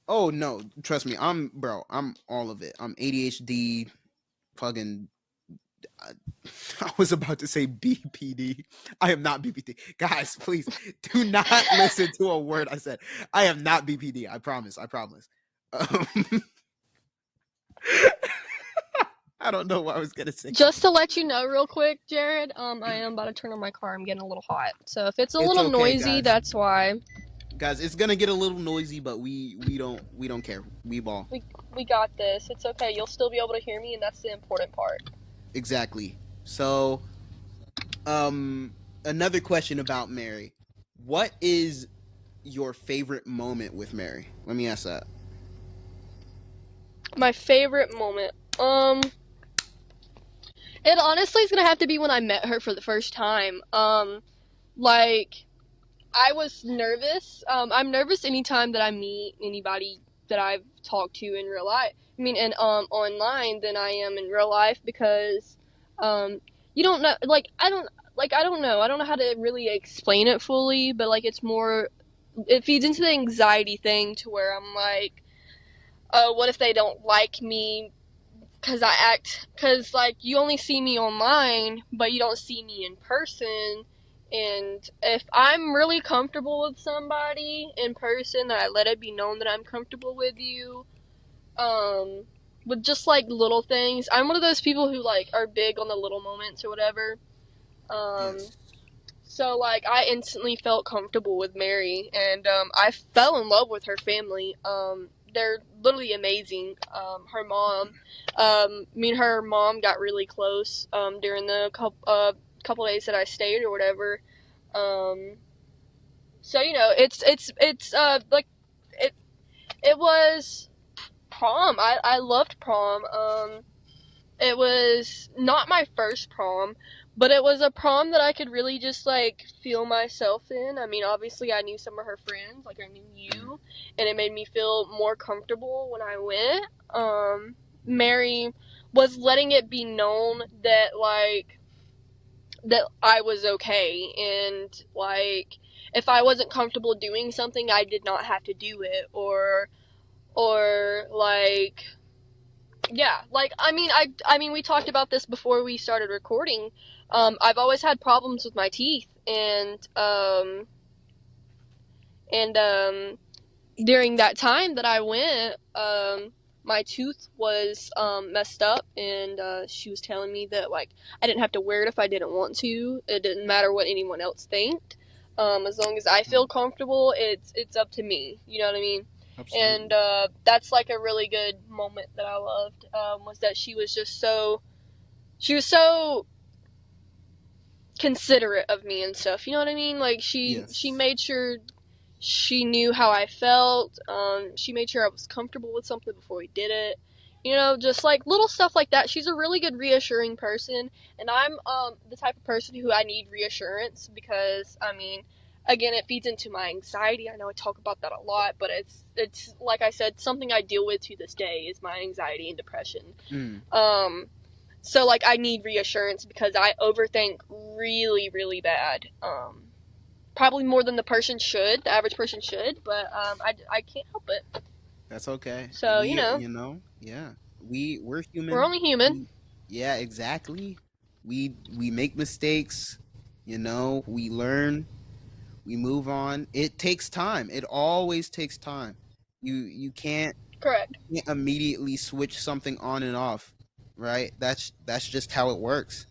Oh no, trust me, I'm all of it. I'm ADHD, fucking. I, I was about to say BPD. I am not BPD. Guys, please do not listen to a word I said. I am not BPD. I promise. I promise. Um, I don't know what I was gonna say. Just to let you know, real quick, Jared. I am about to turn on my car. I'm getting a little hot, so if it's a It's little okay, noisy, guys. that's why. Guys, it's gonna get a little noisy, but we don't care. We ball. We got this. It's okay. You'll still be able to hear me, and that's the important part. Exactly. So, another question about Mary. What is your favorite moment with Mary? Let me ask that. My favorite moment. It honestly is gonna have to be when I met her for the first time. Like I was nervous. I'm nervous anytime that I meet anybody that I've talked to in real life. I mean, and online than I am in real life because, um, you don't know. I don't know. I don't know how to really explain it fully, but like it's more. It feeds into the anxiety thing to where I'm like, oh, what if they don't like me? Because like you only see me online, but you don't see me in person. And if I'm really comfortable with somebody in person, I let it be known that I'm comfortable with you. Um, with just like little things, I'm one of those people who like are big on the little moments or whatever. Um, Yes. so like I instantly felt comfortable with Mary, and I fell in love with her family. They're literally amazing. Her mom, me and her mom got really close during the couple days that I stayed or whatever. Um, so you know, it's like it it was prom. I loved prom. It was not my first prom, but it was a prom that I could really just like feel myself in. I mean, obviously, I knew some of her friends, like I knew you, and it made me feel more comfortable when I went. Mary was letting it be known that that I was okay, and like if I wasn't comfortable doing something, I did not have to do it, or like yeah, like I mean we talked about this before we started recording. I've always had problems with my teeth, and during that time that I went, my tooth was messed up, and she was telling me that like I didn't have to wear it if I didn't want to. It didn't matter what anyone else think. As long as I feel comfortable, it's up to me. You know what I mean? And Absolutely. that's like a really good moment that I loved. Was that she was so considerate of me and stuff. You know what I mean? Like she Yes. made sure she knew how I felt. She made sure I was comfortable with something before we did it. You know, just like little stuff like that. She's a really good reassuring person, and I'm the type of person who I need reassurance because I mean, again, it feeds into my anxiety. I know I talk about that a lot, but it's like I said, something I deal with to this day is my anxiety and depression. Mm. Um, so like I need reassurance because I overthink really, really bad. Probably more than the average person should, but I can't help it. That's okay. So you know, Yeah. We're we're human. only human. We Yeah, exactly. We make mistakes, we learn, we move on. It takes time. It always takes time. You Correct. can't immediately switch something on and off, right? That's just how it works.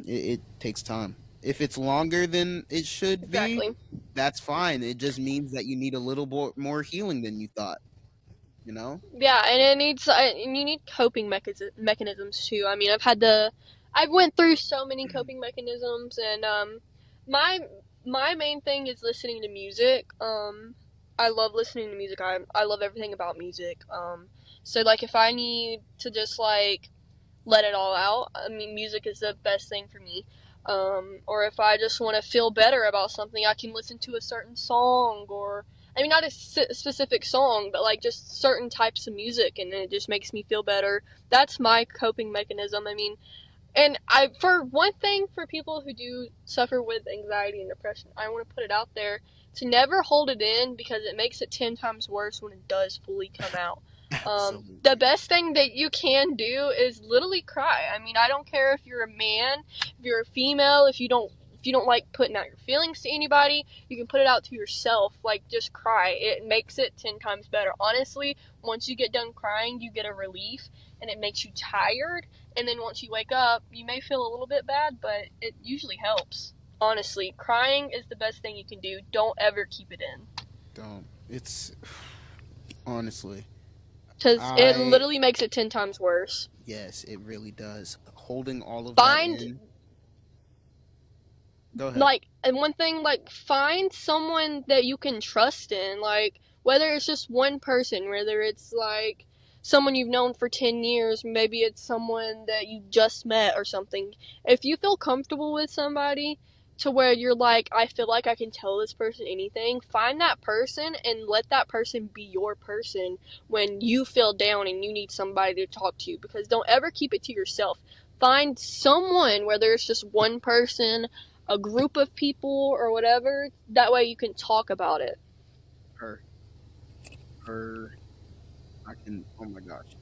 It takes time. If it's longer than it should be, Exactly. that's fine. It just means that you need a little more healing than you thought. You know? Yeah, and it needs and you need coping mechanisms too. I mean, I've went through so many coping mechanisms, and my my main thing is listening to music. I love listening to music. I love everything about music. So like if I need to just like let it all out. I mean, music is the best thing for me. Or if I just want to feel better about something, I can listen to a certain song, or I mean, not a specific song, but like just certain types of music, and it just makes me feel better. That's my coping mechanism. I mean, and for one thing, for people who do suffer with anxiety and depression, I want to put it out there to never hold it in, because it makes it 10 times worse when it does fully come out. The Absolutely. best thing that you can do is literally cry. I mean, I don't care if you're a man, if you're a female, if you don't like putting out your feelings to anybody, you can put it out to yourself. Like, just cry. It makes it 10 times better. Honestly, once you get done crying, you get a relief, and it makes you tired, and then once you wake up, you may feel a little bit bad, but it usually helps. Honestly, crying is the best thing you can do. Don't ever keep it in. Don't. It's honestly. Because it I literally makes it 10 times worse. Yes, it really does. Holding all of that Find in. Go ahead. like, and one thing, like, find someone that you can trust in, like, whether it's just one person, whether it's like someone you've known for 10 years, maybe it's someone that you just met or something. If you feel comfortable with somebody to where you're like, I feel like I can tell this person anything, find that person and let that person be your person when you feel down and you need somebody to talk to, because don't ever keep it to yourself. Find someone, whether it's just one person, a group of people, or whatever. That way you can talk about it. Her. Her. I can. Oh my gosh.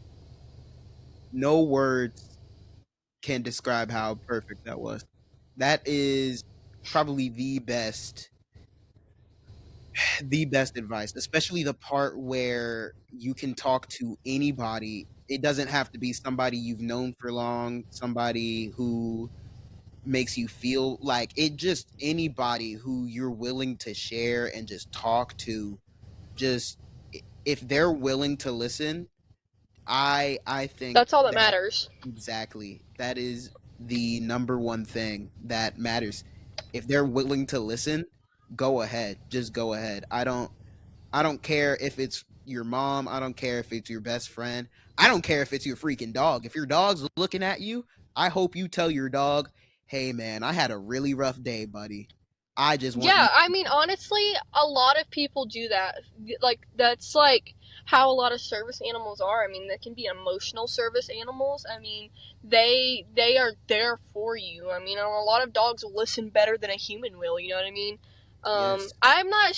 No words can describe how perfect that was. That is probably the best advice, especially the part where you can talk to anybody. It doesn't have to be somebody you've known for long, somebody who makes you feel like it, just anybody who you're willing to share and just talk to. Just if they're willing to listen, I think That's all that that matters. exactly, that is the number one thing that matters. If they're willing to listen, go ahead. Just go ahead. I don't care if it's your mom. I don't care if it's your best friend. I don't care if it's your freaking dog. If your dog's looking at you, I hope you tell your dog, "Hey man, I had a really rough day, buddy. I just want you." Yeah, I mean, honestly, a lot of people do that. Like, that's like how a lot of service animals are. I mean, they can be emotional service animals. I mean, they are there for you. I mean, a lot of dogs will listen better than a human will. You know what I mean? Yes. I'm not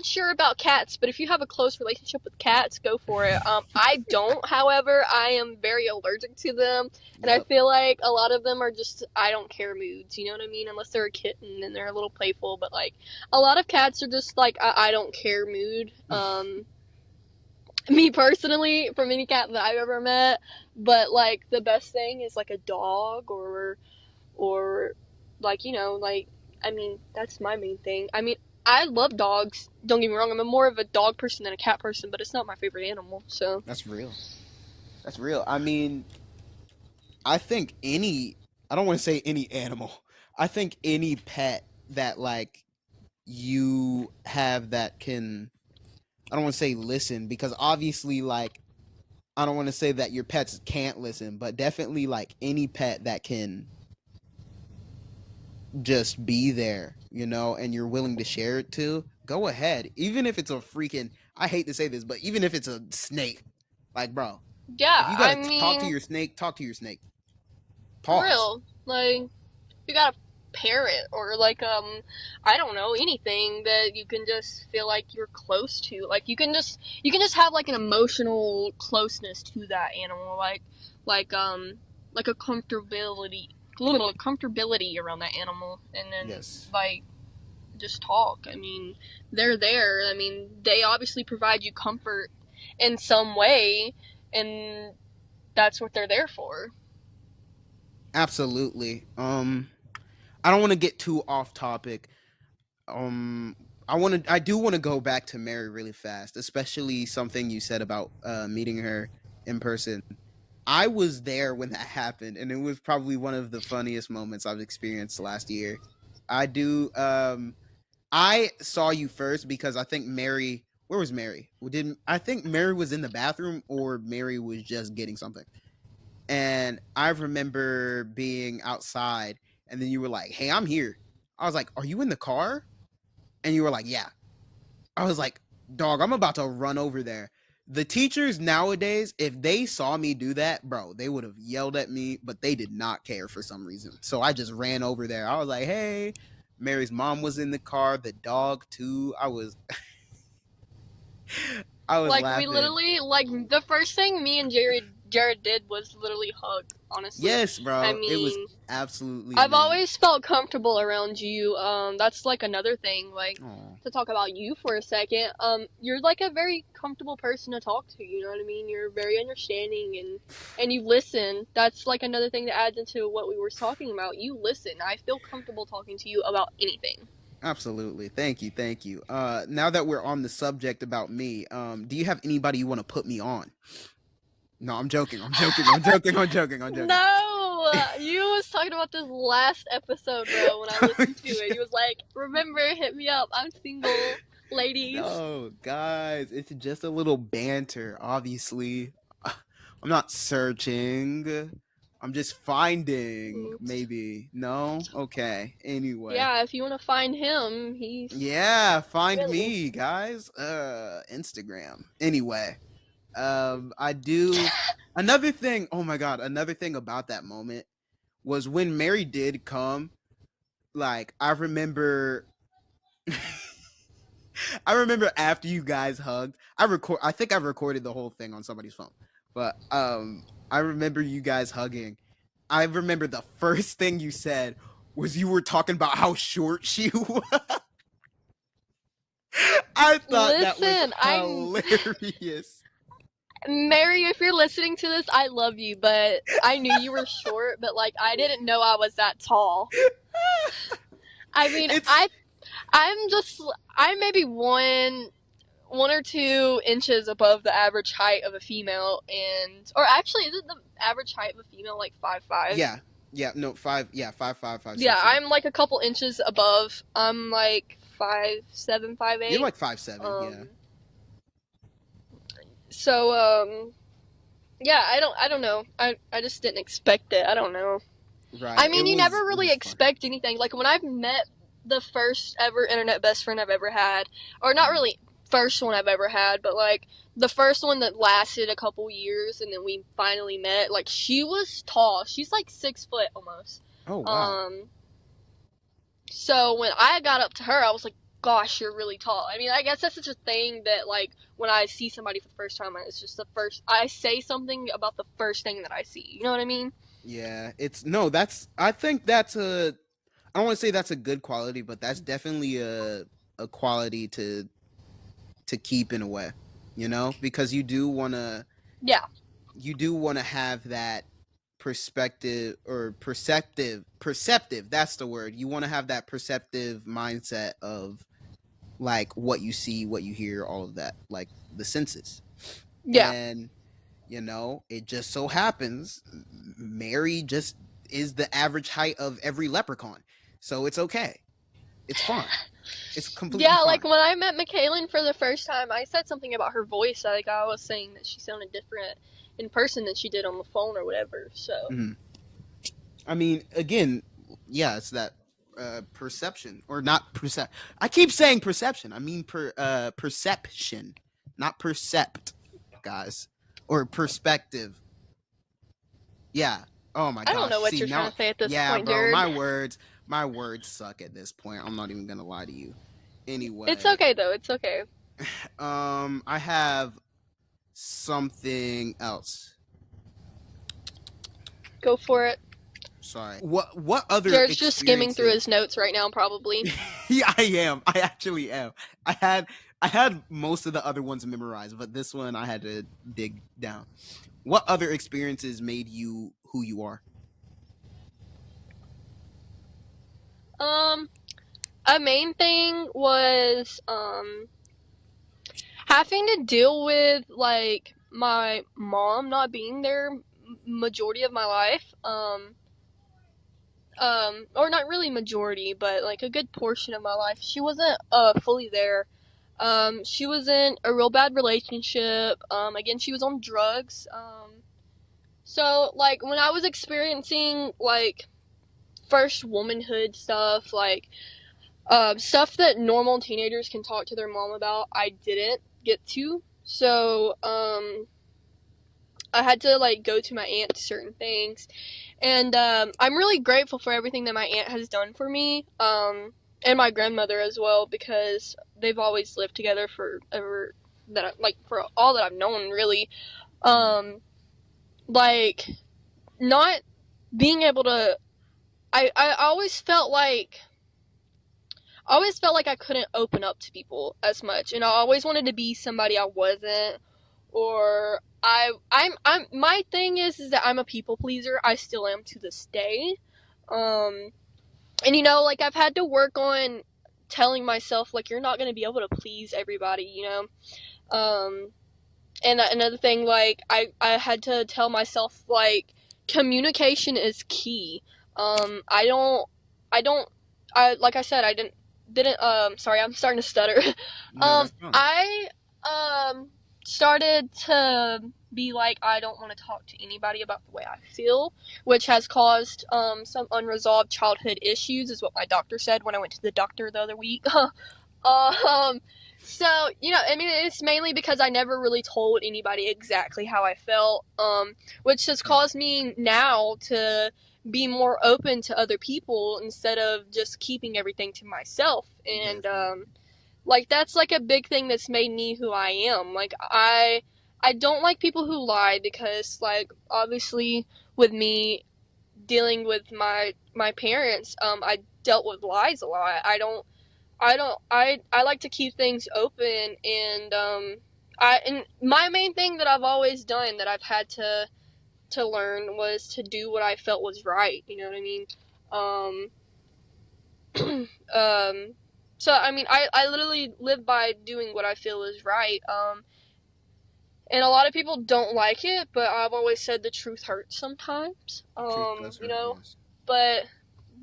sure about cats, but if you have a close relationship with cats, go for it. I don't. However, I am very allergic to them, and I Yep. feel like a lot of them are just I don't care moods, you know what I mean? Unless they're a kitten and they're a little playful, but like a lot of cats are just like I don't care mood. Me personally, from any cat that I've ever met, but like the best thing is like a dog, or like, like, I mean, that's my main thing. I mean, I love dogs. Don't get me wrong. I'm more of a dog person than a cat person, but it's not my favorite animal. So That's real. That's real. I mean, I think I don't want to say any animal. I think any pet that like you have that can, I don't want to say listen, because obviously like I don't want to say that your pets can't listen, but definitely like any pet that can just be there, and you're willing to share it to, go ahead. Even if it's a freaking, I hate to say this, but even if it's a snake, like, bro, if yeah, you got I to talk to mean, your snake, talk to your snake. for Pause. real, like, you got a parrot, or like I don't know, anything that you can just feel like you're close to, like you can just have like an emotional closeness to that animal, like um like a comfortability around that animal, and then Yes. like just talk. I mean, they're there. I mean, they obviously provide you comfort in some way, and that's what they're there for. Absolutely. I don't want to get too off topic. Um, I do want to go back to Mary really fast, especially something you said about meeting her in person. I was there when that happened, and it was probably one of the funniest moments I've experienced last year. I do. I saw you first because I think Mary. Where was Mary? Did I think Mary was in the bathroom or Mary was just getting something? And I remember being outside, and then you were like, "Hey, I'm here." I was like, "Are you in the car?" And you were like, "Yeah." I was like, "Dog, I'm about to run over there." The teachers nowadays, if they saw me do that, bro, they would have yelled at me, but they did not care for some reason. So I just ran over there. I was like, "Hey." Mary's mom was in the car, the dog too. I was Like we laughing. literally like the first thing me and Jared did was literally hug. Honestly, Yes, I bro. It was mean, absolutely I've amazing. always felt comfortable around you. That's like another thing. Like Oh, to talk about you for a second. You're like a very comfortable person to talk to. You know what I mean? You're very understanding and you listen. That's like another thing that adds into what we were talking about. You listen. I feel comfortable talking to you about anything. absolutely. Thank you. Thank you. Now that we're on the subject about me, do you have anybody you want to put me on? No, I'm joking. I'm joking. I'm joking. I'm joking. I'm joking. No, you was talking about this last episode, bro. When I listened to it, you was like, "Remember, hit me up. I'm single, ladies." No, guys, it's just a little banter, obviously. I'm not searching. I'm just finding, Mm. maybe. No? Okay. Anyway. Yeah, if you want to find him, he's Yeah, find available. me, guys. Instagram. Anyway, I do another thing. Oh my god, another thing about that moment was when Mary did come, like I remember after you guys hugged, I think I recorded the whole thing on somebody's phone. But I remember you guys hugging. I remember the first thing you said was you were talking about how short she was. I thought that was Listen, hilarious. Mary, if you're listening to this, I love you, but I knew you were short, but like I didn't know I was that tall. I mean, It's I'm just I'm maybe one or 2 inches above the average height of a female, and or actually, is it the average height of a female like 5'5"? yeah, yeah, no, five, yeah, 5'5", five Yeah, six, yeah. I'm like a couple inches above. I'm like 5'7", five You're eight. like 5'7", yeah. Um, so yeah, I don't know. I just didn't expect it. I don't know. I Right. mean, you never It really was fun. expect anything. Like when I've met the first ever internet best friend I've ever had, or not Mhm. really first one I've ever had, but like the first one that lasted a couple years and then we finally met, like she was tall. She's like 6 foot almost. Oh wow. Um, so when I got up to her, I was like, gosh, you're really tall. I mean, I guess that's such a thing that like when I see somebody for the first time, it's just the first, I say something about the first thing that I see. You know what I mean? Yeah, it's no, that's I think that's a I don't want to say that's a good quality, but that's definitely a quality to keep in a way, because Yeah. you do want to have that perceptive, that's the word. You want to have that perceptive mindset of like what you see, what you hear, all of that, like the senses. Yeah. And it just so happens Mary just is the average height of every leprechaun. So it's okay. It's fine. It's completely Yeah, like fine. when I met McKaylin for the first time, I said something about her voice. Like I was saying that she sounded different in person than she did on the phone or whatever. So Mhm. I mean, again, yeah, it's that perception or not percep. I keep saying perception. I mean perception, not percept, guys, or perspective. Yeah. Oh my I don't gosh. know what See you're trying now, to say at this yeah, point, bro. Jared. My words suck at this point. I'm not even gonna lie to you. It's Anyway, okay though. It's okay. I have something else. Go for it. Sorry. What other Jared's just skimming through his experiences? notes right now, probably. Yeah, I am. I actually am. I had I had most of the other ones memorized, but this one I had to dig down. What other experiences made you who you are? Um, a main thing was having to deal with like my mom not being there majority of my life. Or not really majority, but like a good portion of my life. She wasn't fully there. She was in a real bad relationship. Again, she was on drugs. So like when I was experiencing like first womanhood stuff, like stuff that normal teenagers can talk to their mom about, I didn't get to. So I had to like go to my aunt to certain things, and I'm really grateful for everything that my aunt has done for me, and my grandmother as well, because they've always lived together forever. Like for all that I've known, really. Mm, Um, like not being able to. I always felt like I couldn't open up to people as much, and I always wanted to be somebody I wasn't, or I'm my thing is that I'm a people pleaser. I still am to this day, um, and like I've had to work on telling myself like you're not gonna be able to please everybody, and another thing, like I had to tell myself like communication is key. I don't I don't I like I said I didn't sorry, I'm starting to stutter. no, that's fine. I um started to be like I don't want to talk to anybody about the way I feel, which has caused some unresolved childhood issues, is what my doctor said when I went to the doctor the other week. Um, so, I mean, it's mainly because I never really told anybody exactly how I felt, which has Mm, caused me now to be more open to other people instead of just keeping everything to myself. And, definitely. like, that's, like, a big thing that's made me who I am. Like, I don't like people who lie because, like, obviously, with me dealing with my parents, I dealt with lies a lot. I like to keep things open, and and my main thing that I've always done that I've had to learn was to do what I felt was right. You know what I mean? Um, so I mean, I literally live by doing what I feel is right. And a lot of people don't like it, but I've always said the truth hurts sometimes. Truth does hurt, yes.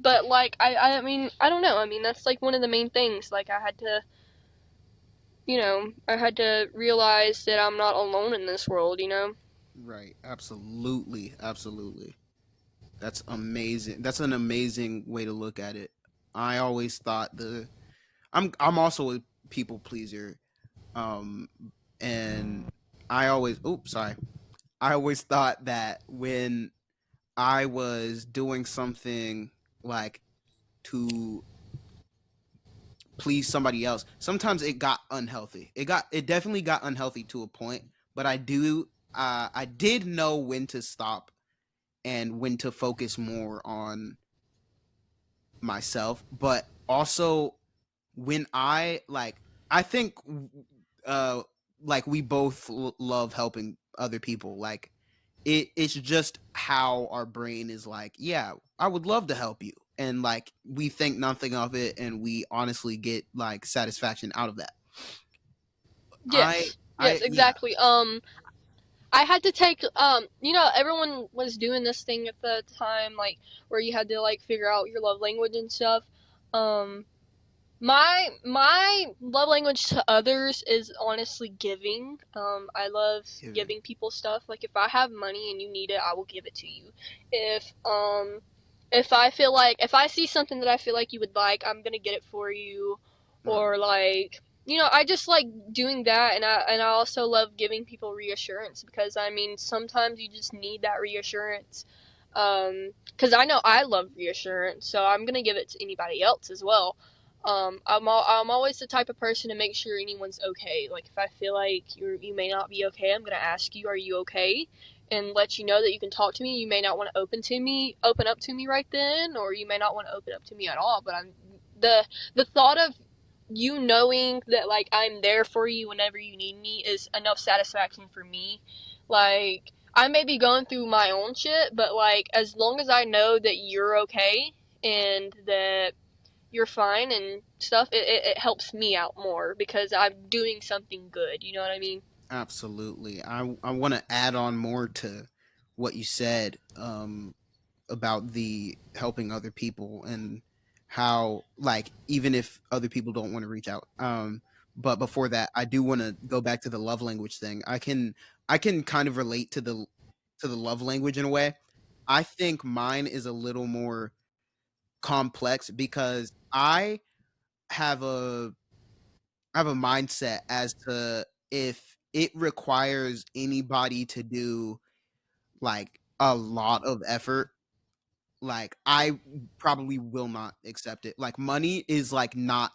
But like I mean I don't know. I mean that's like one of the main things. Like I had to realize that I'm not alone in this world. Right. Absolutely. Absolutely. That's amazing. That's an amazing way to look at it. I always thought I'm also a people pleaser. Um and I always oops, sorry. I always thought that when I was doing something like to please somebody else, sometimes it got unhealthy. It definitely got unhealthy to a point, but I did know when to stop and when to focus more on myself, but also when I think uh like we both love helping other people. Like it's just how our brain is like, yeah, I would love to help you. And like we think nothing of it and we honestly get like satisfaction out of that. I Yes. I Yes, yeah, exactly. I had to take everyone was doing this thing at the time, like where you had to like figure out your love language and stuff. Um my love language to others is honestly giving. I love giving. giving people stuff. Like if I have money and you need it, I will give it to you. If I feel like if I see something that I feel like you would like, I'm gonna get it for you. Right. Or like I just like doing that, and I also love giving people reassurance because I mean sometimes you just need that reassurance. Because I know I love reassurance, so I'm gonna give it to anybody else as well. I'm always the type of person to make sure anyone's okay. Like if I feel like you may not be okay, I'm gonna ask you, are you okay? and let you know that you can talk to me. You may not want to open up to me right then, or you may not want to open up to me at all. But the the thought of you knowing that like I'm there for you whenever you need me is enough satisfaction for me. Like I may be going through my own shit, but like as long as I know that you're okay and that you're fine and stuff, it helps me out more because I'm doing something good. You know what I mean? Absolutely. I want to add on more to what you said about the helping other people and how like even if other people don't want to reach out. But before that, I do want to go back to the love language thing. I can kind of relate to the love language in a way. I think mine is a little more complex because have a I have a mindset as to if it requires anybody to do like a lot of effort, like I probably will not accept it. Like money is like not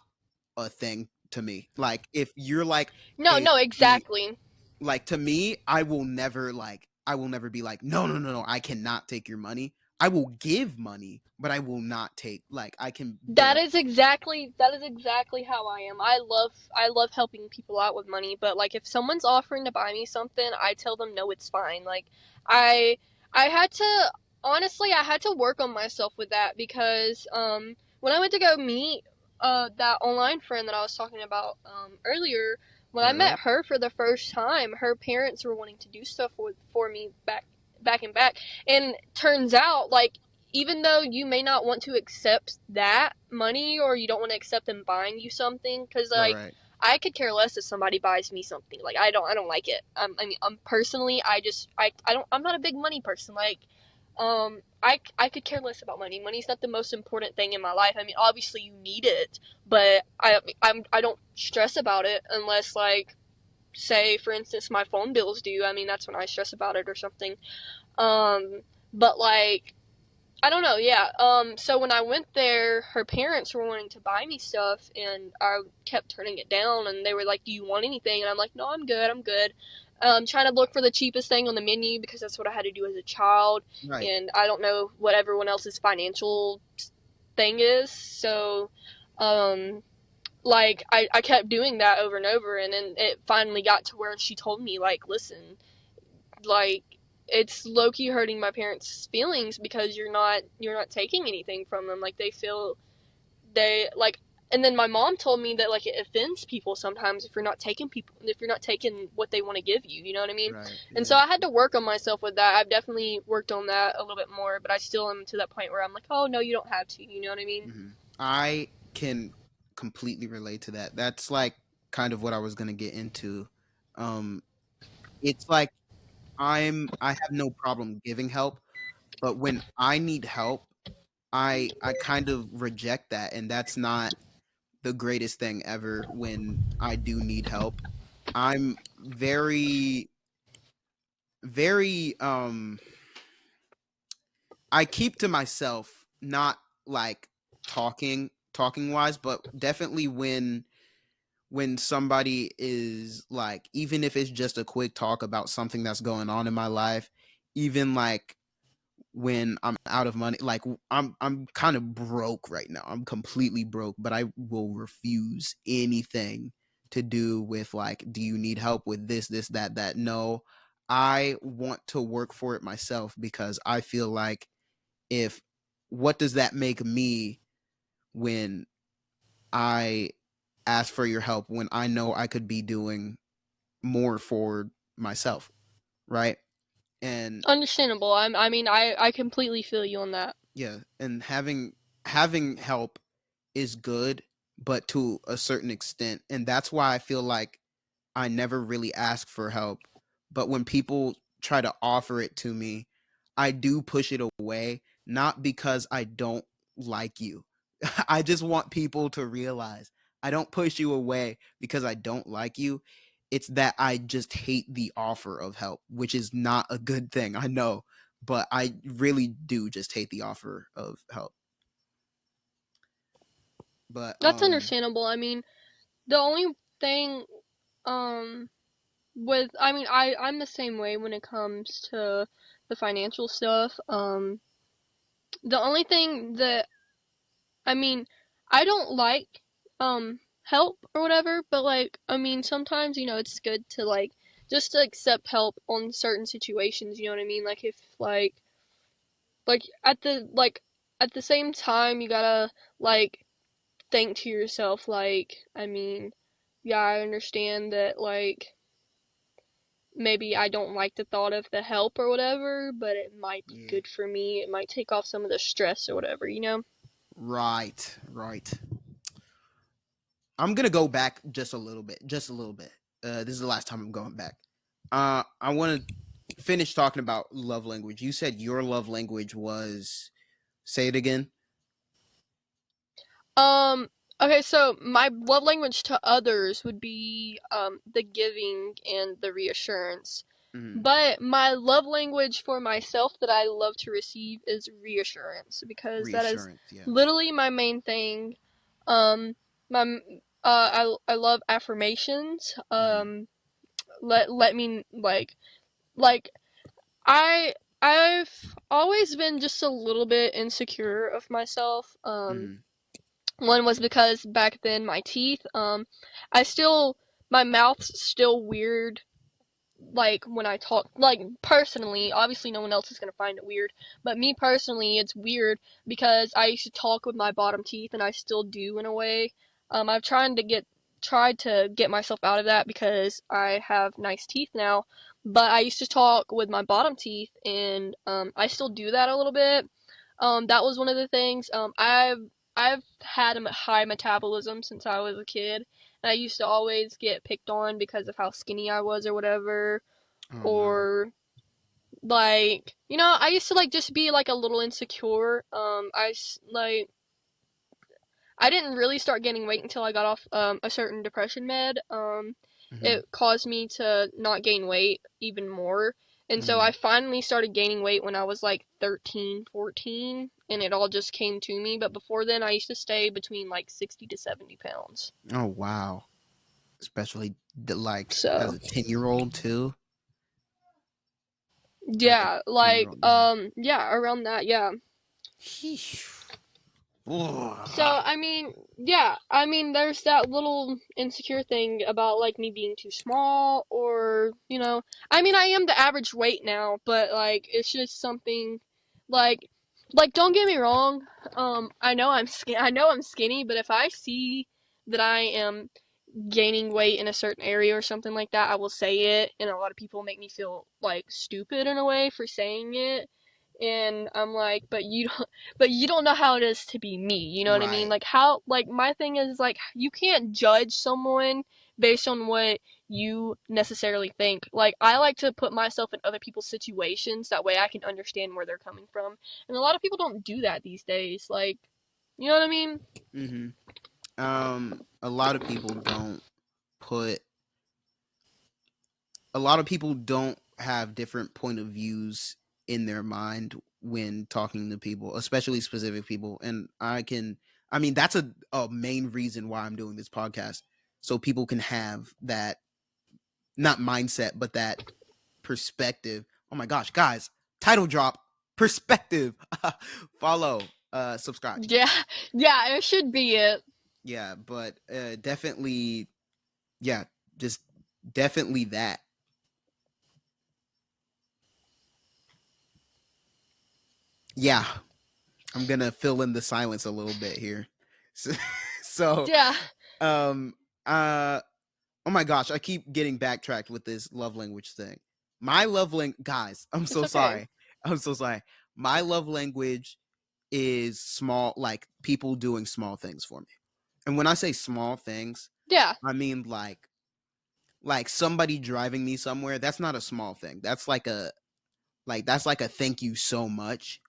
a thing to me. Like if you're like, No, hey, no, the exactly. like to me, I will never be like, no, no, no, no, I cannot take your money. I will give money, but I will not take like I can bear. That is exactly how I am. I love helping people out with money, but like if someone's offering to buy me something, I tell them no, it's fine. Like I I had to honestly I had to work on myself with that because when I went to go meet that online friend that I was talking about earlier, when I Right, met right, her for the first time, her parents were wanting to do stuff for me back and back. And turns out like even though you may not want to accept that money or you don't want to accept them buying you something because right, like right. I could care less if somebody buys me something. Like I don't like it. I mean personally I don't I'm not a big money person. Like I could care less about money. Money's not the most important thing in my life. I mean obviously you need it, but I don't stress about it unless like say for instance my phone bills due. I mean that's when I stress about it or something. Um but like I don't know, yeah. So when I went there, her parents were wanting to buy me stuff, and I kept turning it down. And they were like, "Do you want anything?" And I'm like, "No, I'm good. I'm good." Trying to look for the cheapest thing on the menu because that's what I had to do as a child, Right. and I don't know what everyone else's financial thing is. So, um, like I kept doing that over and over, and then it finally got to where she told me, like, "Listen, like it's low key hurting my parents' feelings because you're not taking anything from them. Like they feel they like and then my mom told me that like it offends people sometimes if you're not taking what they want to give you, you know what I mean? Right. And so Yeah. I had to work on myself with that. I've definitely worked on that a little bit more, but I still am to that point where I'm like, "Oh, no, you don't have to." You know what I mean? I can completely relate to that. That's like kind of what I was gonna get into. Um, it's like I have no problem giving help, but when I need help, I kind of reject that, and that's not the greatest thing ever when I do need help. I'm very I keep to myself, not like talking wise, but definitely when somebody is like, even if it's just a quick talk about something that's going on in my life, even like when I'm out of money, like I'm kind of broke right now. I'm completely broke, but I will refuse anything to do with like, do you need help with this, that, that? No, I want to work for it myself because I feel like if what does that make me when I ask for your help when I know I could be doing more for myself, right? And Understandable. I mean I completely feel you on that. yeah, and having help is good, but to a certain extent, and that's why I feel like I never really ask for help. But when people try to offer it to me, I do push it away, not because I don't like you. I just want people to realize I don't push you away because I don't like you. It's that I just hate the offer of help, which is not a good thing. I know, but I really do just hate the offer of help. But That's understandable. I mean, the only thing um I mean, I'm the same way when it comes to the financial stuff. The only thing that, I mean, I don't like, help or whatever, but like, I mean, sometimes, it's good to like, just to accept help on certain situations, you know what I mean? Like, if, like, at the same time, you gotta, like, think to yourself, like, I mean, yeah, I understand that, like, maybe I don't like the thought of the help or whatever, but it might be Yeah. good for me. It might take off some of the stress or whatever, you know? Right, right. I'm gonna go back just a little bit, just a little bit. This is the last time I'm going back. I want to finish talking about love language. You said your love language was. Say it again. Um, okay, so my love language to others would be the giving and the reassurance. Mm, But my love language for myself that I love to receive is reassurance because that is reassurance. Yeah. literally my main thing. My I love affirmations. Mm, Let me like I I've always been just a little bit insecure of myself. mm, One was because back then my teeth, I still, my mouth's still weird, like when I talk, like personally, obviously no one else is gonna find it weird, but me personally, it's weird because I used to talk with my bottom teeth, and I still do in a way. I've tried to get myself out of that because I have nice teeth now, but I used to talk with my bottom teeth, and I still do that a little bit. That was one of the things. I've had a high metabolism since I was a kid, and I used to always get picked on because of how skinny I was or whatever. oh no. Or like, I used to like just be like a little insecure. Like, I didn't really start gaining weight until I got off a certain depression med. Mm-hmm, It caused me to not gain weight even more. And so I mm. finally started gaining weight when I was like 13, 14, and it all just came to me. But before then, I used to stay between like 60 to 70 pounds. Oh wow. Especially like as So, a 10-year-old too. Like a yeah, 10-year-old. Yeah. yeah, around that, yeah. Sheesh. So, Ugh. I mean, yeah, I mean, there's that little insecure thing about, like, me being too small, or, I mean, I am the average weight now, but, like, it's just something, like, don't get me wrong, I know I'm skinny, but if I see that I am gaining weight in a certain area or something like that, I will say it, and a lot of people make me feel, like, stupid in a way for saying it, and I'm like, but you don't know how it is to be me, you know what I mean? Right. Like, my thing is, like, you can't judge someone based on what you necessarily think. Like, I like to put myself in other people's situations, that way I can understand where they're coming from, and a lot of people don't do that these days, like, you know what I mean? Mm-hmm. A lot of people don't put a lot of people don't have different point of views in their mind when talking to people, especially specific people. And I mean, that's a main reason why I'm doing this podcast. So people can have that, not mindset, but that perspective. Oh my gosh, guys, title drop, perspective. Follow, subscribe. Yeah, yeah, it should be it. Yeah, but definitely, yeah, just definitely that. Yeah, I'm gonna fill in the silence a little bit here. So, so Yeah, um, uh, oh my gosh, I keep getting backtracked with this love language thing. My love language, guys, I'm it's so okay. sorry. I'm so sorry. My love language is small, like people doing small things for me. And when I say small things, Yeah. I mean like somebody driving me somewhere. That's not a small thing. That's like a thank you so much.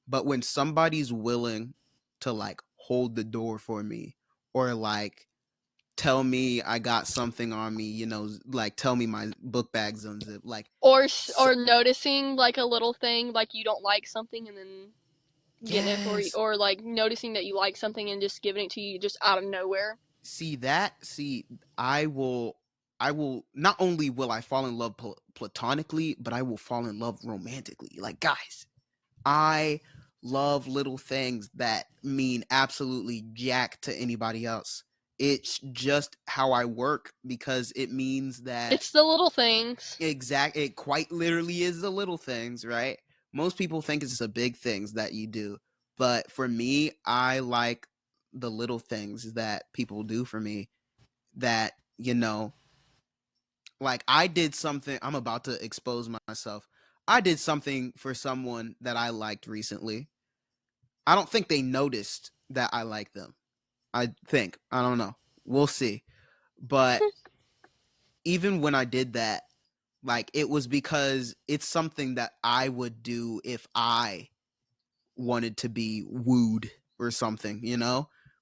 But when somebody's willing to like hold the door for me, or like tell me I got something on me, like tell me my book bag's unzipped, like so, Or noticing like a little thing, like you don't like something, and then getting it for you, yes. or like noticing that you like something and just giving it to you just out of nowhere. See that? See, I will. I will not only will I fall in love platonically, but I will fall in love romantically. Like, guys, I love little things that mean absolutely jack to anybody else. It's just how I work because it means that It's the little things. it quite literally is the little things, right? Most people think it's the big things that you do, but for me, I like the little things that people do for me that, like I did something. I'm about to expose myself. I did something for someone that I liked recently. I don't think they noticed that I like them. I think. I don't know. We'll see. But even when I did that, like it was because it's something that I would do if I wanted to be wooed or something,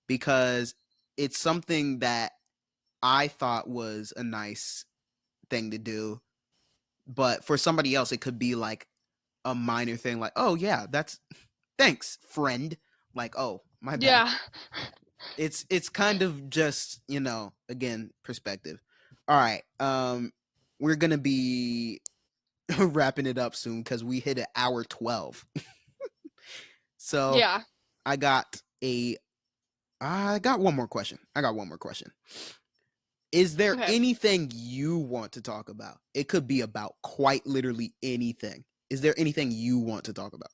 Because it's something that I thought was a nice thing to do, but for somebody else it could be like a minor thing like, "Oh yeah, that's thanks, friend." Like, "Oh, my bad." Yeah. It's kind of just, again, perspective. All right. We're going to be wrapping it up soon cuz we hit an hour 12. So, Yeah. I got a I got one more question. Is there Okay. anything you want to talk about? It could be about quite literally anything. Is there anything you want to talk about?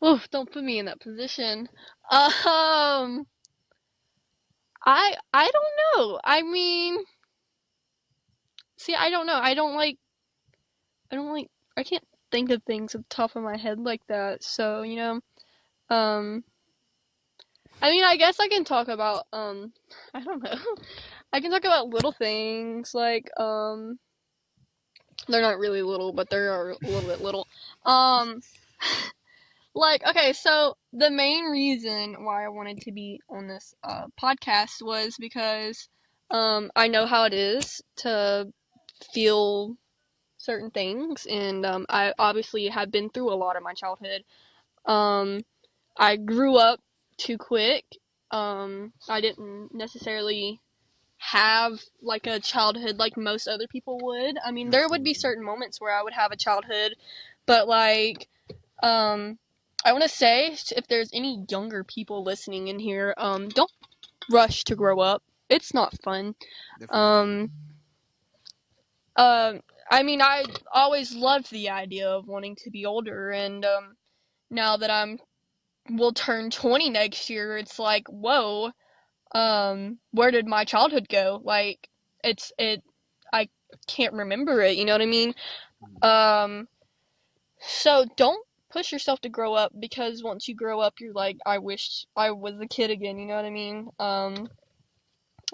Oof, don't put me in that position. Um, I don't know. I mean, see, I don't know. I don't like I can't think of things at the top of my head like that. So, um I mean, I guess I can talk about I don't know. I can talk about little things like they're not really little, but they are a little bit little. Um like okay, so the main reason why I wanted to be on this podcast was because I know how it is to feel certain things, and I obviously have been through a lot of my childhood. Um, I grew up too quick. I didn't necessarily have like a childhood like most other people would. I mean, there would be Absolutely. certain moments where I would have a childhood, but like, um, I want to say if there's any younger people listening in here, don't rush to grow up. It's not fun. Definitely not fun. Um, um, I mean, I always loved the idea of wanting to be older, and now that I'm will turn 20 next year, it's like, whoa, where did my childhood go? Like, I can't remember it, you know what I mean? Mhm. Um, so don't push yourself to grow up because once you grow up, you're like, I wish I was a kid again, you know what I mean?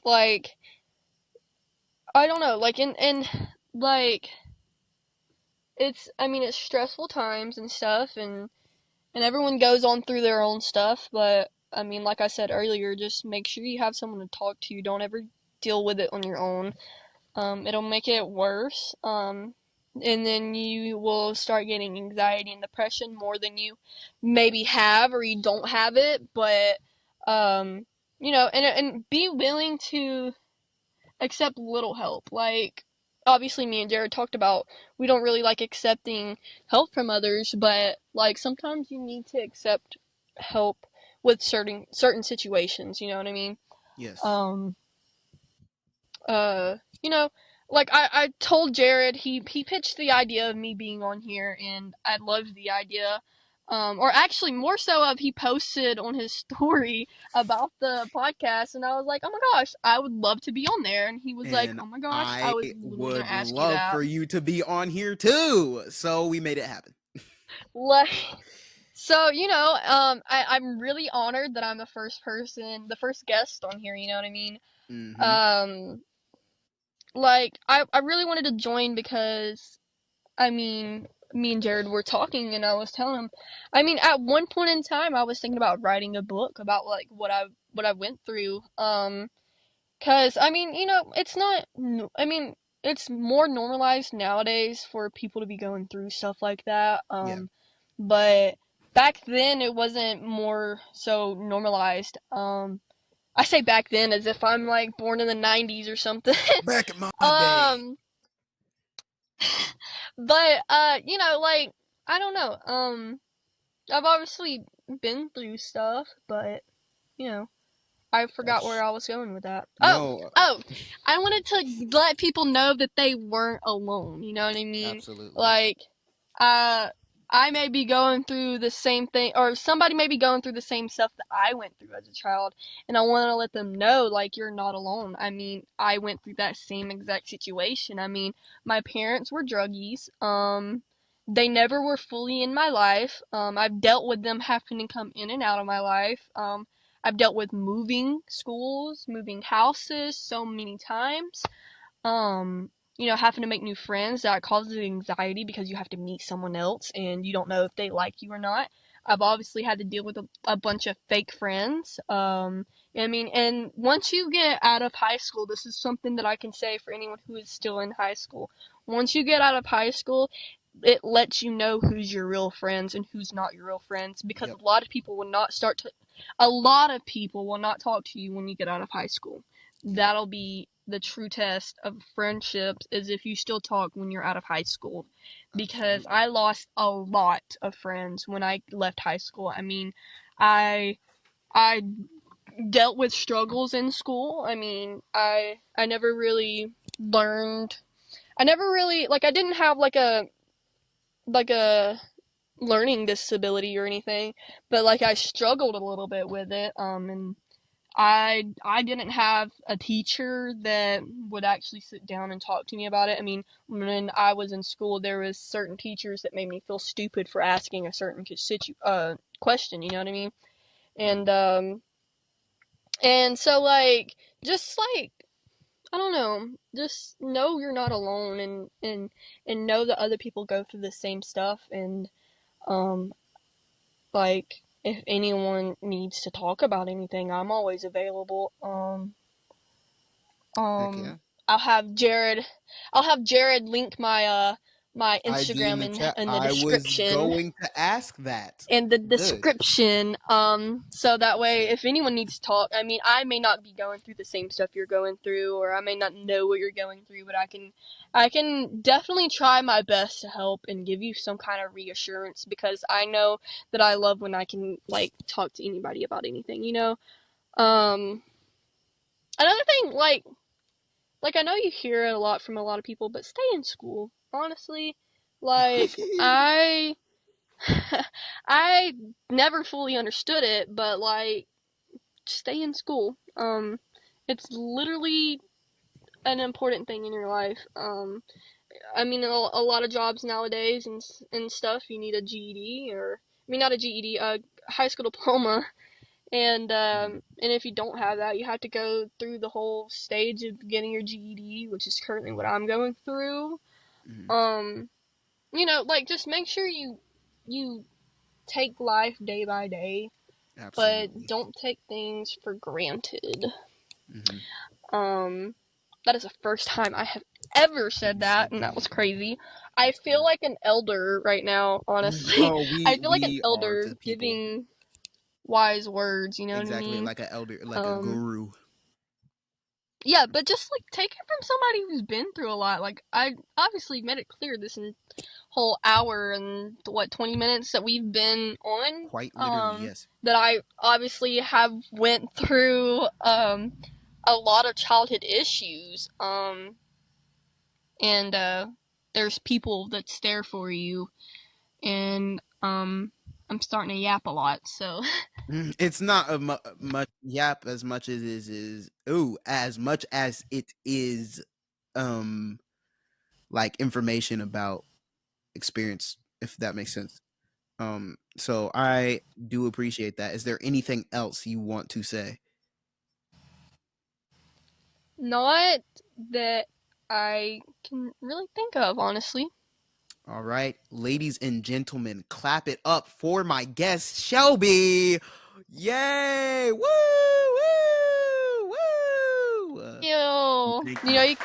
Like, I don't know, like, like, I mean, it's stressful times and stuff, and everyone goes on through their own stuff, but I mean, like I said earlier, just make sure you have someone to talk to. Don't ever deal with it on your own. It'll make it worse. And then you will start getting anxiety and depression more than you maybe have or you don't have it. But, um, and be willing to accept little help. Like, obviously, me and Jared talked about we don't really like accepting help from others, but like sometimes you need to accept help with certain situations. You know what I mean? Yes. Um, uh, you know, like I told Jared he pitched the idea of me being on here, and I loved the idea. Or actually, more so of he posted on his story about the podcast, and I was like, oh my gosh, I would love to be on there. And he was like, And oh my gosh, I I was literally gonna would ask you love that. for you to be on here too. So we made it happen. Like, so I'm really honored that I'm the first guest on here. You know what I mean? Mm-hmm. Um, like I really wanted to join because I mean, me and Jared were talking, and I was telling him. I mean, at one point in time, I was thinking about writing a book about like what I went through. Cause I mean, it's not. I mean, it's more normalized nowadays for people to be going through stuff like that. Yeah. But back then it wasn't more so normalized. I say back then as if I'm like born in the 90s or something. Back in my day. um, but like I don't know. I've obviously been through stuff, but you know, I forgot where That's I was going with that. Oh, no, oh, I wanted to let people know that they weren't alone. You know what I mean? absolutely. Like, uh, I may be going through the same thing, or somebody may be going through the same stuff that I went through as a child, and I want to let them know, like, you're not alone. I mean, I went through that same exact situation. I mean, my parents were druggies. They never were fully in my life. I've dealt with them having to come in and out of my life. I've dealt with moving schools, moving houses so many times. Having to make new friends that causes anxiety because you have to meet someone else and you don't know if they like you or not. I've obviously had to deal with a bunch of fake friends. I mean, and once you get out of high school, this is something that I can say for anyone who is still in high school. Once you get out of high school, it lets you know who's your real friends and who's not your real friends because Yep. a lot of people will not talk to you when you get out of high school. Yep. That'll be the true test of friendships is if you still talk when you're out of high school. Because Absolutely. I lost a lot of friends when I left high school. I mean, I I dealt with struggles in school. I mean, I never really learned I never really like I didn't have like a learning disability or anything, but like I struggled a little bit with it. And I didn't have a teacher that would actually sit down and talk to me about it. I mean, when I was in school, there was certain teachers that made me feel stupid for asking a certain question. You know what I mean? And and so just like I don't know, just know you're not alone, and know that other people go through the same stuff, and um if anyone needs to talk about anything, I'm always available. Heck Um, yeah. I'll have Jared, I'll have Jared link my IG in Instagram the chat. in the I was description. going to ask that. In the Good. description, so that way, Good. if anyone needs to talk, I mean, I may not be going through the same stuff you're going through, or I may not know what you're going through, but I can definitely try my best to help and give you some kind of reassurance because I know that I love when I can like talk to anybody about anything, you know. Um, Another thing, like I know you hear it a lot from a lot of people, but stay in school. Honestly, like I never fully understood it, but like stay in school. It's literally an important thing in your life. I mean, a lot of jobs nowadays and stuff, you need a GED or I mean not a GED, a high school diploma. Mhm. And if you don't have that, you have to go through the whole stage of getting your GED, which is currently what I'm going through. Mhm. Um, like just make sure you take life day by day, but Absolutely. don't take things for granted. Mhm. Um, that is the first time I have ever said You said that, and that that. was crazy. I That's feel good. like an elder right now, honestly. Oh, I we feel like an we are to elder the people. giving wise words, you know what I Exactly, mean? like an elder, like a Um, guru. yeah, but just like take it from somebody who's been through a lot. Like I obviously made it clear this whole hour and what 20 minutes that we've been on, Quite literally, yes. that I obviously have went through a lot of childhood issues, and there's people that's there for you, and I'm starting to yap a lot, so It's not a much yap as much as is ooh as much as it is um like information about experience, if that makes sense. So I do appreciate that. Is there anything else you want to say? not that I can really think of, honestly. All right, ladies and gentlemen, clap it up for my guest Shelby. Yay! Woo! Woo! Woo! Yo, Thank you you. know you.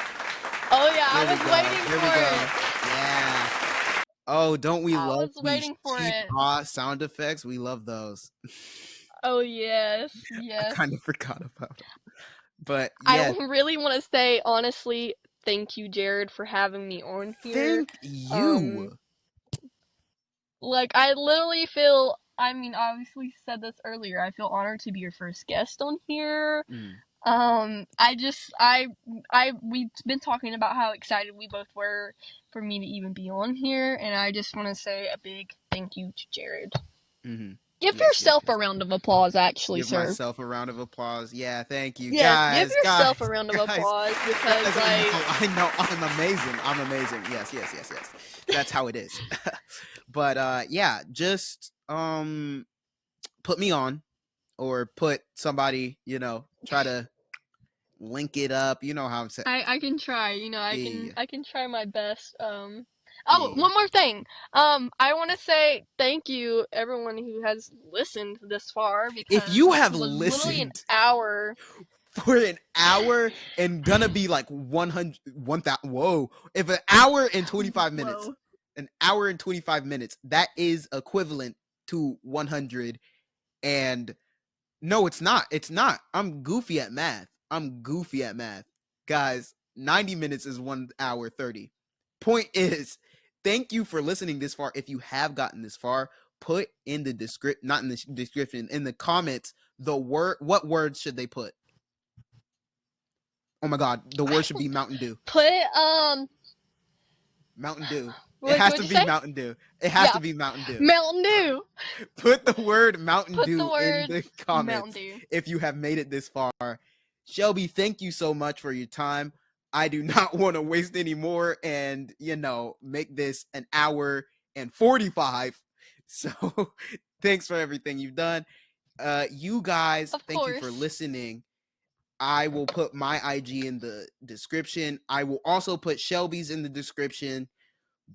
Oh yeah, I There we was go. waiting There for we go. it. Yeah. Oh, don't we I love was these waiting for cheap it. raw sound effects? We love those. Oh yes, I yes. kind of forgot about it. But I yeah, really want to say honestly, thank you, Jared, for having me on here. thank Um, you. like I literally feel. I mean, I obviously said this earlier. I feel honored to be your first guest on here. Mm, I just, we've been talking about how excited we both were for me to even be on here, and I just want to say a big thank you to Jared. mm-hmm. Give Yes, yes, yourself a yes. round of applause, actually, Give sir. myself a round of applause. Yeah, thank you, Yes, give guys, yourself a guys, round of guys, applause because, guys. like, I know, I'm amazing. I'm amazing. Yes, yes, yes, yes. That's how it is. But yeah, just put me on or put somebody. Try to link it up. You know how I'm saying. I can try. Yeah, I can try my best. yeah, Oh, yeah. one more thing. I want to say thank you everyone who has listened this far If because you this have was literally an listened hour. for an hour and gonna be like 100, 1,000. Whoa! If an hour and 25 minutes, Whoa. an hour and 25 minutes, that is equivalent to 100. And no, it's not. It's not. I'm goofy at math. Guys, 90 minutes is 1 hour 30. Point is, thank you for listening this far. If you have gotten this far, put in the description, not in the description, in the comments, what words should they put? Oh my God, the word should be Mountain Dew. Put Mountain Dew. It like has what'd to you be say? Mountain Dew. It has to Yeah, be Mountain Dew. Mountain Dew. Put the word Mountain Put the Dew in the words Mountain comments Dew. if you have made it this far. Shelby, thank you so much for your time. I do not want to waste any more and, make this an hour and 45. So thanks for everything you've done. You guys, Of thank you for course. listening. I will put my IG in the description. I will also put Shelby's in the description.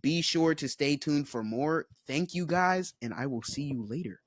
Be sure to stay tuned for more. Thank you guys, and I will see you later.